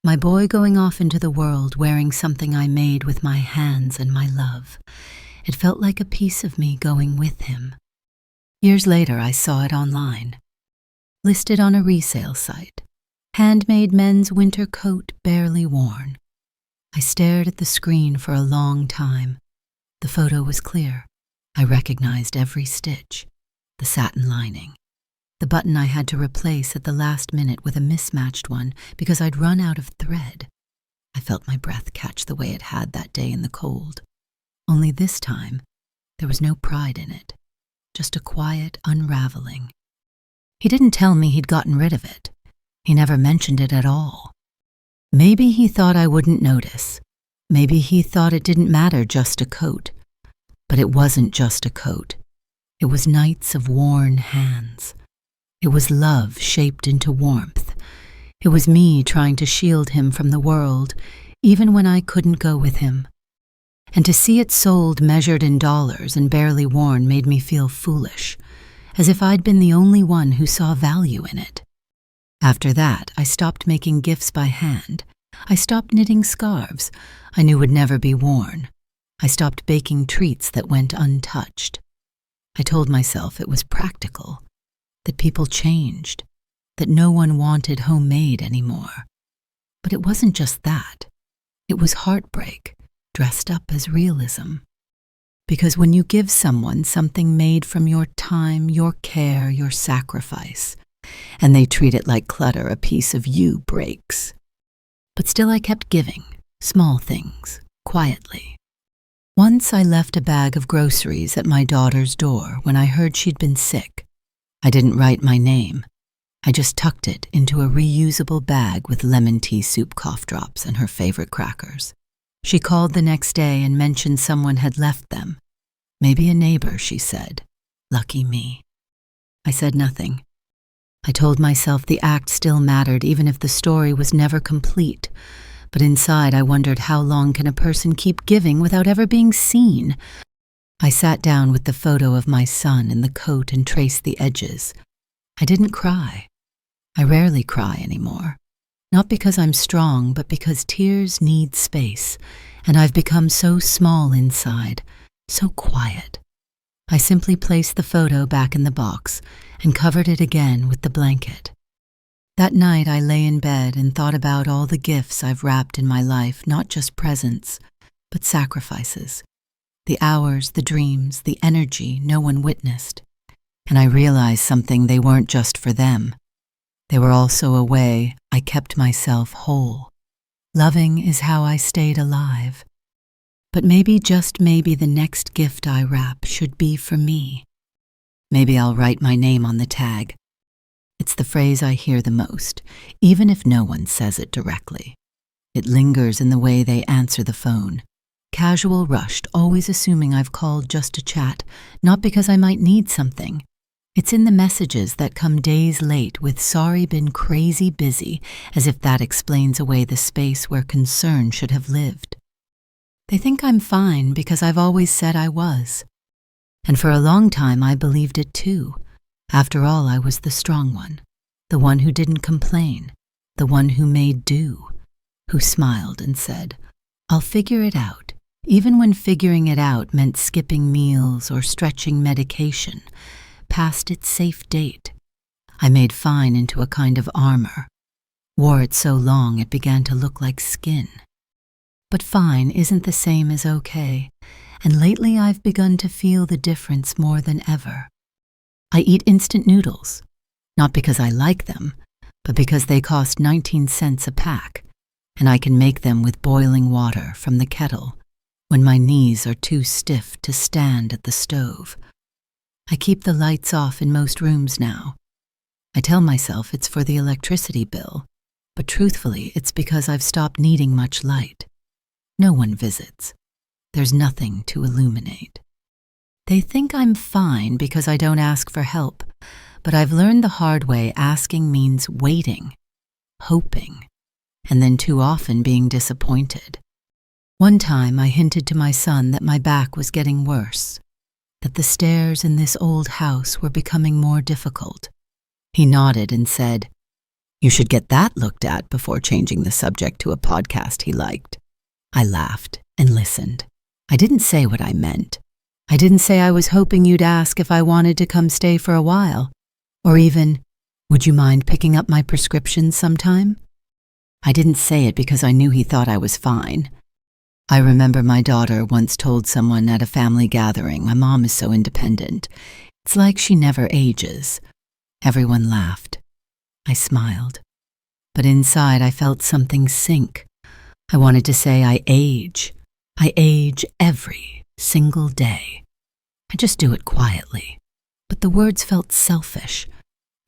My boy going off into the world wearing something I made with my hands and my love. It felt like a piece of me going with him. Years later, I saw it online, listed on a resale site. Handmade men's winter coat barely worn. I stared at the screen for a long time. The photo was clear. I recognized every stitch, the satin lining, the button I had to replace at the last minute with a mismatched one because I'd run out of thread. I felt my breath catch the way it had that day in the cold. Only this time, there was no pride in it, just a quiet unraveling. He didn't tell me he'd gotten rid of it. He never mentioned it at all. Maybe he thought I wouldn't notice. Maybe he thought it didn't matter, just a coat. But it wasn't just a coat. It was nights of worn hands. It was love shaped into warmth. It was me trying to shield him from the world, even when I couldn't go with him. And to see it sold, measured in dollars and barely worn, made me feel foolish, as if I'd been the only one who saw value in it. After that, I stopped making gifts by hand. I stopped knitting scarves I knew would never be worn. I stopped baking treats that went untouched. I told myself it was practical, that people changed, that no one wanted homemade anymore. But it wasn't just that. It was heartbreak, dressed up as realism. Because when you give someone something made from your time, your care, your sacrifice, and they treat it like clutter, a piece of you breaks. But still I kept giving, small things, quietly. Once I left a bag of groceries at my daughter's door when I heard she'd been sick. I didn't write my name. I just tucked it into a reusable bag with lemon tea soup cough drops and her favorite crackers. She called the next day and mentioned someone had left them. Maybe a neighbor, she said. Lucky me. I said nothing. I told myself the act still mattered, even if the story was never complete. But inside I wondered, how long can a person keep giving without ever being seen? I sat down with the photo of my son in the coat and traced the edges. I didn't cry. I rarely cry anymore. Not because I'm strong, but because tears need space, and I've become so small inside, so quiet. I simply placed the photo back in the box and covered it again with the blanket. That night I lay in bed and thought about all the gifts I've wrapped in my life, not just presents, but sacrifices. The hours, the dreams, the energy no one witnessed. And I realized something: they weren't just for them. They were also a way I kept myself whole. Loving is how I stayed alive. But maybe, just maybe, the next gift I wrap should be for me. Maybe I'll write my name on the tag. It's the phrase I hear the most, even if no one says it directly. It lingers in the way they answer the phone. Casual, rushed, always assuming I've called just to chat, not because I might need something. It's in the messages that come days late with "sorry, been crazy busy," as if that explains away the space where concern should have lived. They think I'm fine because I've always said I was. And for a long time I believed it too. After all, I was the strong one, the one who didn't complain, the one who made do, who smiled and said, "I'll figure it out," even when figuring it out meant skipping meals or stretching medication past its safe date. I made fine into a kind of armor, wore it so long it began to look like skin. But fine isn't the same as okay, and lately I've begun to feel the difference more than ever. I eat instant noodles, not because I like them, but because they cost 19 cents a pack, and I can make them with boiling water from the kettle when my knees are too stiff to stand at the stove. I keep the lights off in most rooms now. I tell myself it's for the electricity bill, but truthfully it's because I've stopped needing much light. No one visits. There's nothing to illuminate. They think I'm fine because I don't ask for help, but I've learned the hard way asking means waiting, hoping, and then too often being disappointed. One time I hinted to my son that my back was getting worse, that the stairs in this old house were becoming more difficult. He nodded and said, "You should get that looked at before changing the subject to a podcast he liked." I laughed and listened. I didn't say what I meant. I didn't say I was hoping you'd ask if I wanted to come stay for a while, or even, "Would you mind picking up my prescriptions sometime?" I didn't say it because I knew he thought I was fine. I remember my daughter once told someone at a family gathering, "My mom is so independent. It's like she never ages." Everyone laughed. I smiled. But inside I felt something sink. I wanted to say I age. I age every single day. I just do it quietly. But the words felt selfish.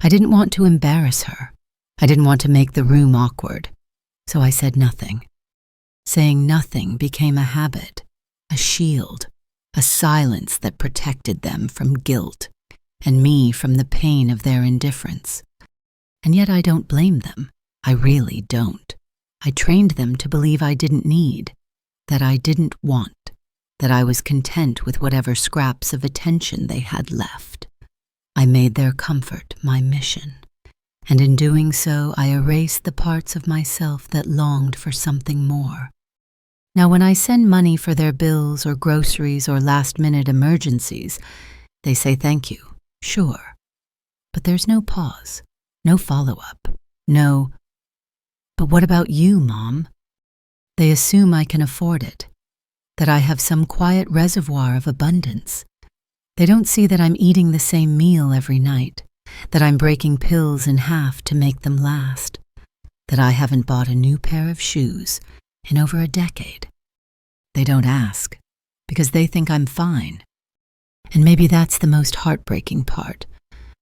I didn't want to embarrass her. I didn't want to make the room awkward. So I said nothing. Saying nothing became a habit, a shield, a silence that protected them from guilt and me from the pain of their indifference. And yet I don't blame them. I really don't. I trained them to believe I didn't need, that I didn't want, that I was content with whatever scraps of attention they had left. I made their comfort my mission, and in doing so I erased the parts of myself that longed for something more. Now when I send money for their bills or groceries or last-minute emergencies, they say thank you, sure. But there's no pause, no follow-up, no, "But what about you, Mom?" They assume I can afford it, that I have some quiet reservoir of abundance. They don't see that I'm eating the same meal every night, that I'm breaking pills in half to make them last, that I haven't bought a new pair of shoes in over a decade. They don't ask, because they think I'm fine. And maybe that's the most heartbreaking part,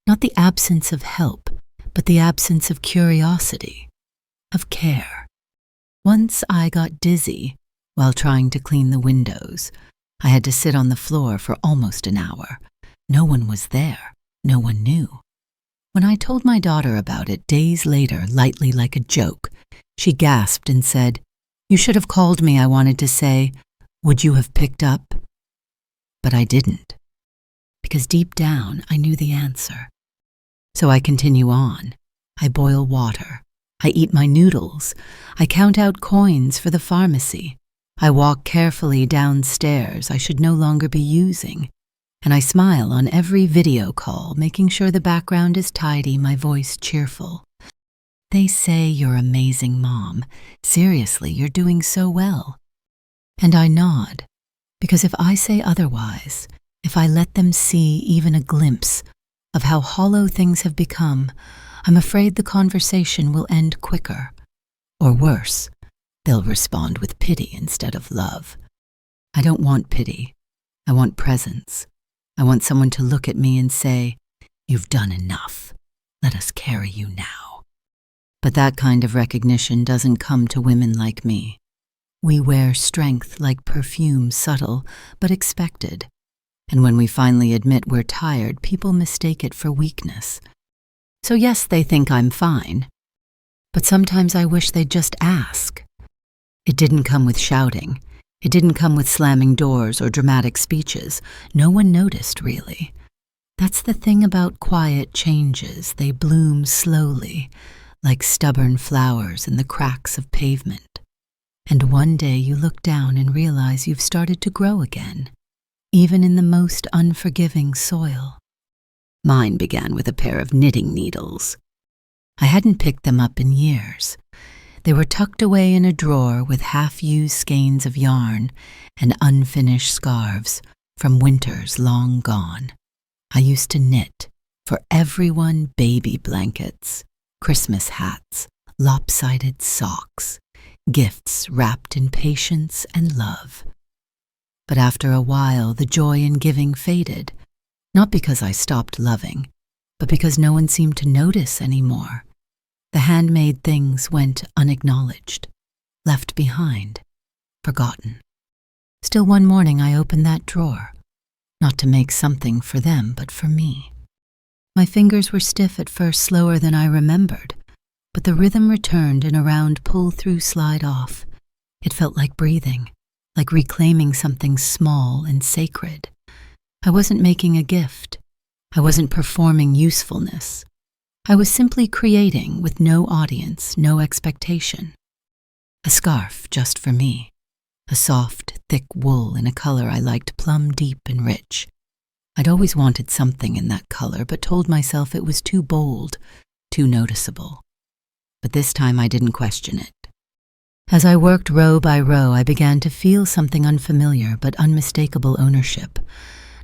not the absence of help, but the absence of curiosity, of care. Once I got dizzy while trying to clean the windows. I had to sit on the floor for almost an hour. No one was there. No one knew. When I told my daughter about it days later, lightly like a joke, she gasped and said, "You should have called me." I wanted to say, "Would you have picked up?" But I didn't, because deep down I knew the answer. So I continue on. I boil water. I eat my noodles. I count out coins for the pharmacy. I walk carefully downstairs I should no longer be using. And I smile on every video call, making sure the background is tidy, my voice cheerful. They say you're amazing, Mom. Seriously, you're doing so well. And I nod, because if I say otherwise, if I let them see even a glimpse of how hollow things have become, I'm afraid the conversation will end quicker. Or worse, they'll respond with pity instead of love. I don't want pity. I want presence. I want someone to look at me and say, "You've done enough. Let us carry you now." But that kind of recognition doesn't come to women like me. We wear strength like perfume, subtle but expected. And when we finally admit we're tired, people mistake it for weakness. So yes, they think I'm fine. But sometimes I wish they'd just ask. It didn't come with shouting. It didn't come with slamming doors or dramatic speeches. No one noticed, really. That's the thing about quiet changes. They bloom slowly, like stubborn flowers in the cracks of pavement. And one day you look down and realize you've started to grow again, even in the most unforgiving soil. Mine began with a pair of knitting needles. I hadn't picked them up in years. They were tucked away in a drawer with half-used skeins of yarn and unfinished scarves from winters long gone. I used to knit for everyone baby blankets, Christmas hats, lopsided socks, gifts wrapped in patience and love. But after a while, the joy in giving faded, not because I stopped loving, but because no one seemed to notice anymore. The handmade things went unacknowledged, left behind, forgotten. Still, one morning I opened that drawer, not to make something for them, but for me. My fingers were stiff at first, slower than I remembered, but the rhythm returned in a round pull-through slide off. It felt like breathing, like reclaiming something small and sacred. I wasn't making a gift. I wasn't performing usefulness. I was simply creating with no audience, no expectation. A scarf just for me. A soft, thick wool in a color I liked, plum deep and rich. I'd always wanted something in that color, but told myself it was too bold, too noticeable. But this time I didn't question it. As I worked row by row, I began to feel something unfamiliar but unmistakable ownership,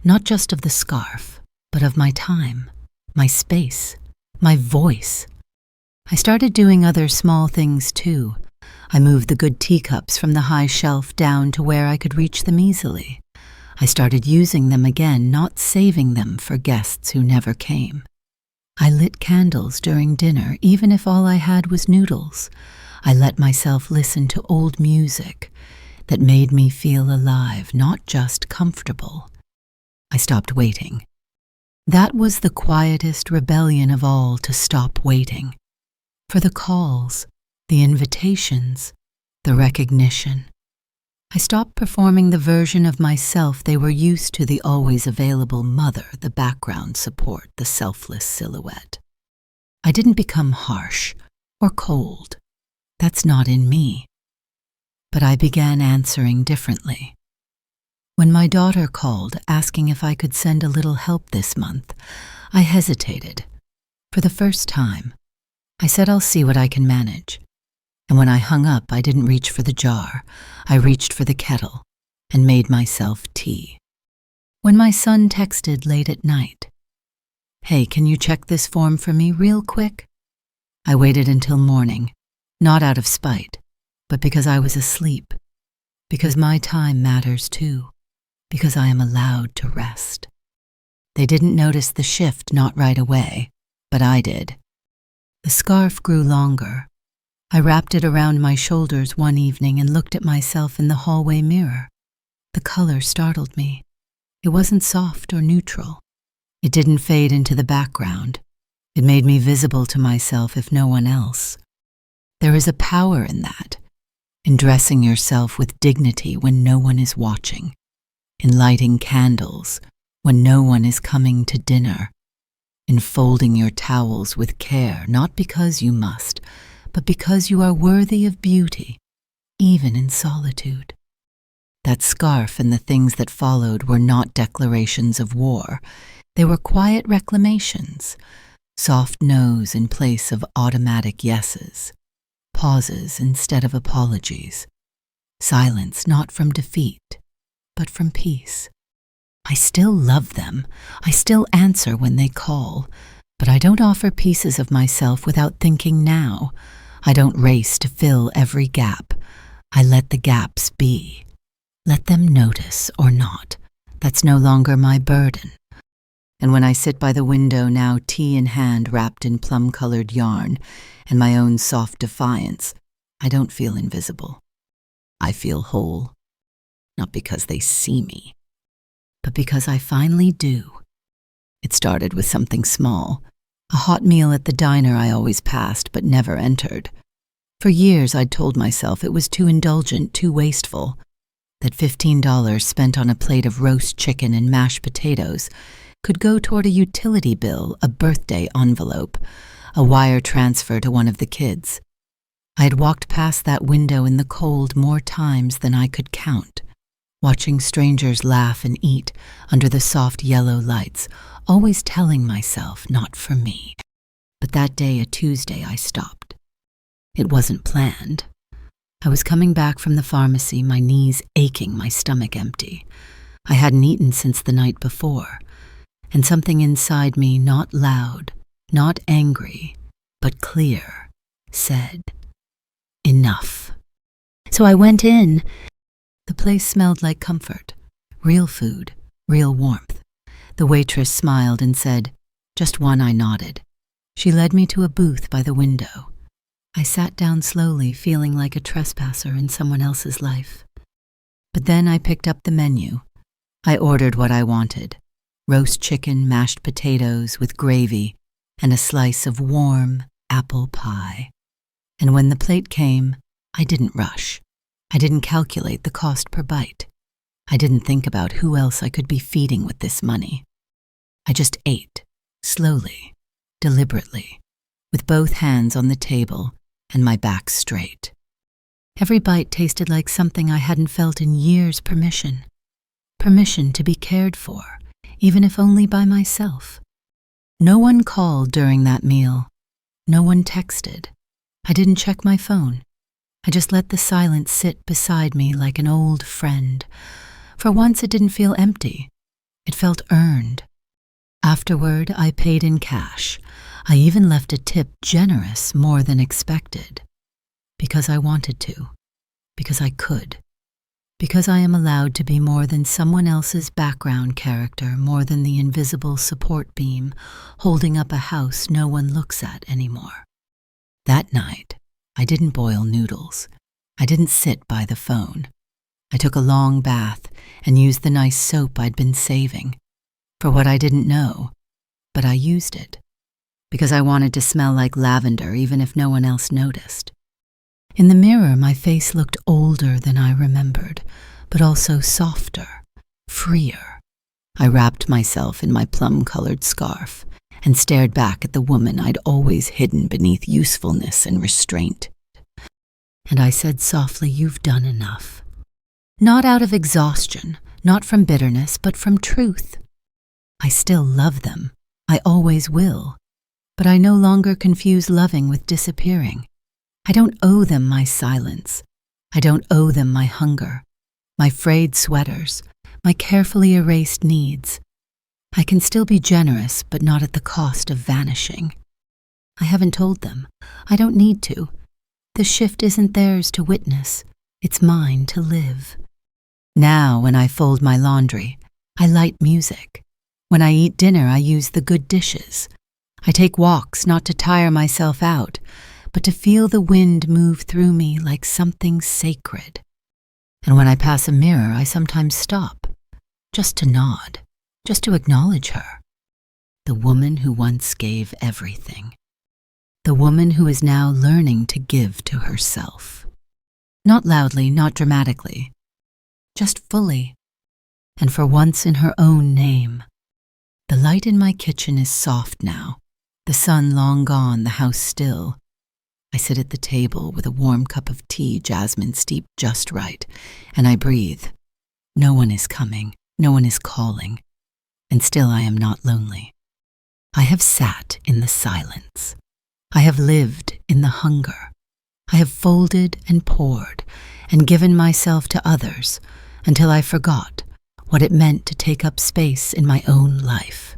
not just of the scarf, but of my time, my space, my voice. I started doing other small things too. I moved the good teacups from the high shelf down to where I could reach them easily. I started using them again, not saving them for guests who never came. I lit candles during dinner, even if all I had was noodles. I let myself listen to old music that made me feel alive, not just comfortable. I stopped waiting. That was the quietest rebellion of all, to stop waiting. For the calls, the invitations, the recognition. I stopped performing the version of myself they were used to, the always available mother, the background support, the selfless silhouette. I didn't become harsh or cold. That's not in me. But I began answering differently. When my daughter called, asking if I could send a little help this month, I hesitated. For the first time, I said I'll see what I can manage. And when I hung up, I didn't reach for the jar. I reached for the kettle and made myself tea. When my son texted late at night, "Hey, can you check this form for me real quick?" I waited until morning, not out of spite, but because I was asleep, because my time matters too, because I am allowed to rest. They didn't notice the shift, not right away, but I did. The scarf grew longer. I wrapped it around my shoulders one evening and looked at myself in the hallway mirror. The color startled me. It wasn't soft or neutral. It didn't fade into the background. It made me visible to myself, if no one else. There is a power in that, in dressing yourself with dignity when no one is watching, in lighting candles when no one is coming to dinner, in folding your towels with care, not because you must, but because you are worthy of beauty, even in solitude. That scarf and the things that followed were not declarations of war. They were quiet reclamations, soft no's in place of automatic yeses, pauses instead of apologies, silence not from defeat, but from peace. I still love them. I still answer when they call, but I don't offer pieces of myself without thinking now. I don't race to fill every gap. I let the gaps be. Let them notice or not. That's no longer my burden. And when I sit by the window now, tea in hand wrapped in plum-colored yarn, and my own soft defiance, I don't feel invisible. I feel whole. Not because they see me, but because I finally do. It started with something small. A hot meal at the diner I always passed but never entered. For years I'd told myself it was too indulgent, too wasteful, that $15 spent on a plate of roast chicken and mashed potatoes could go toward a utility bill, a birthday envelope, a wire transfer to one of the kids. I had walked past that window in the cold more times than I could count, watching strangers laugh and eat under the soft yellow lights, always telling myself not for me. But that day, a Tuesday, I stopped. It wasn't planned. I was coming back from the pharmacy, my knees aching, my stomach empty. I hadn't eaten since the night before, and something inside me, not loud, not angry, but clear, said, "Enough." So I went in. The place smelled like comfort, real food, real warmth. The waitress smiled and said, "Just one." I nodded. She led me to a booth by the window. I sat down slowly, feeling like a trespasser in someone else's life. But then I picked up the menu. I ordered what I wanted: roast chicken, mashed potatoes with gravy, and a slice of warm apple pie. And when the plate came, I didn't rush. I didn't calculate the cost per bite. I didn't think about who else I could be feeding with this money. I just ate, slowly, deliberately, with both hands on the table and my back straight. Every bite tasted like something I hadn't felt in years. Permission. Permission to be cared for, even if only by myself. No one called during that meal. No one texted. I didn't check my phone. I just let the silence sit beside me like an old friend. For once, it didn't feel empty. It felt earned. Afterward, I paid in cash. I even left a tip generous, more than expected. Because I wanted to. Because I could. Because I am allowed to be more than someone else's background character, more than the invisible support beam holding up a house no one looks at anymore. That night, I didn't boil noodles. I didn't sit by the phone. I took a long bath and used the nice soap I'd been saving. For what I didn't know, but I used it. Because I wanted to smell like lavender even if no one else noticed. In the mirror, my face looked older than I remembered, but also softer, freer. I wrapped myself in my plum-colored scarf and stared back at the woman I'd always hidden beneath usefulness and restraint. And I said softly, "You've done enough." Not out of exhaustion, not from bitterness, but from truth. I still love them. I always will. But I no longer confuse loving with disappearing. I don't owe them my silence. I don't owe them my hunger, my frayed sweaters, my carefully erased needs. I can still be generous, but not at the cost of vanishing. I haven't told them. I don't need to. The shift isn't theirs to witness. It's mine to live. Now, when I fold my laundry, I light music. When I eat dinner, I use the good dishes. I take walks not to tire myself out, but to feel the wind move through me like something sacred. And when I pass a mirror, I sometimes stop, just to nod, just to acknowledge her. The woman who once gave everything. The woman who is now learning to give to herself. Not loudly, not dramatically, just fully, and for once in her own name. The light in my kitchen is soft now, the sun long gone, the house still. I sit at the table with a warm cup of tea, jasmine steeped just right, and I breathe. No one is coming, no one is calling, and still I am not lonely. I have sat in the silence. I have lived in the hunger. I have folded and poured and given myself to others until I forgot what it meant to take up space in my own life.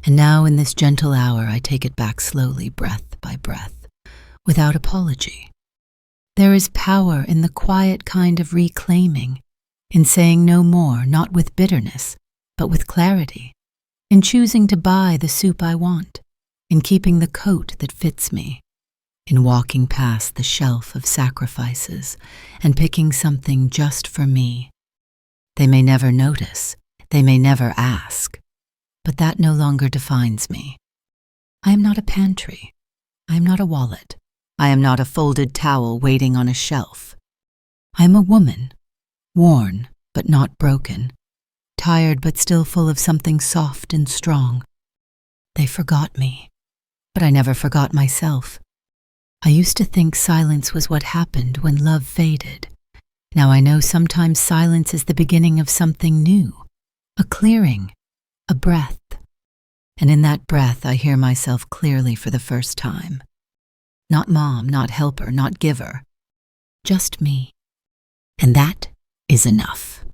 And now in this gentle hour, I take it back slowly, breath by breath, without apology. There is power in the quiet kind of reclaiming, in saying no more, not with bitterness, but with clarity, in choosing to buy the soup I want, in keeping the coat that fits me, in walking past the shelf of sacrifices and picking something just for me. They may never notice, they may never ask, but that no longer defines me. I am not a pantry. I am not a wallet. I am not a folded towel waiting on a shelf. I am a woman, worn but not broken, tired but still full of something soft and strong. They forgot me. But I never forgot myself. I used to think silence was what happened when love faded. Now I know sometimes silence is the beginning of something new, a clearing, a breath. And in that breath I hear myself clearly for the first time. Not mom, not helper, not giver. Just me. And that is enough.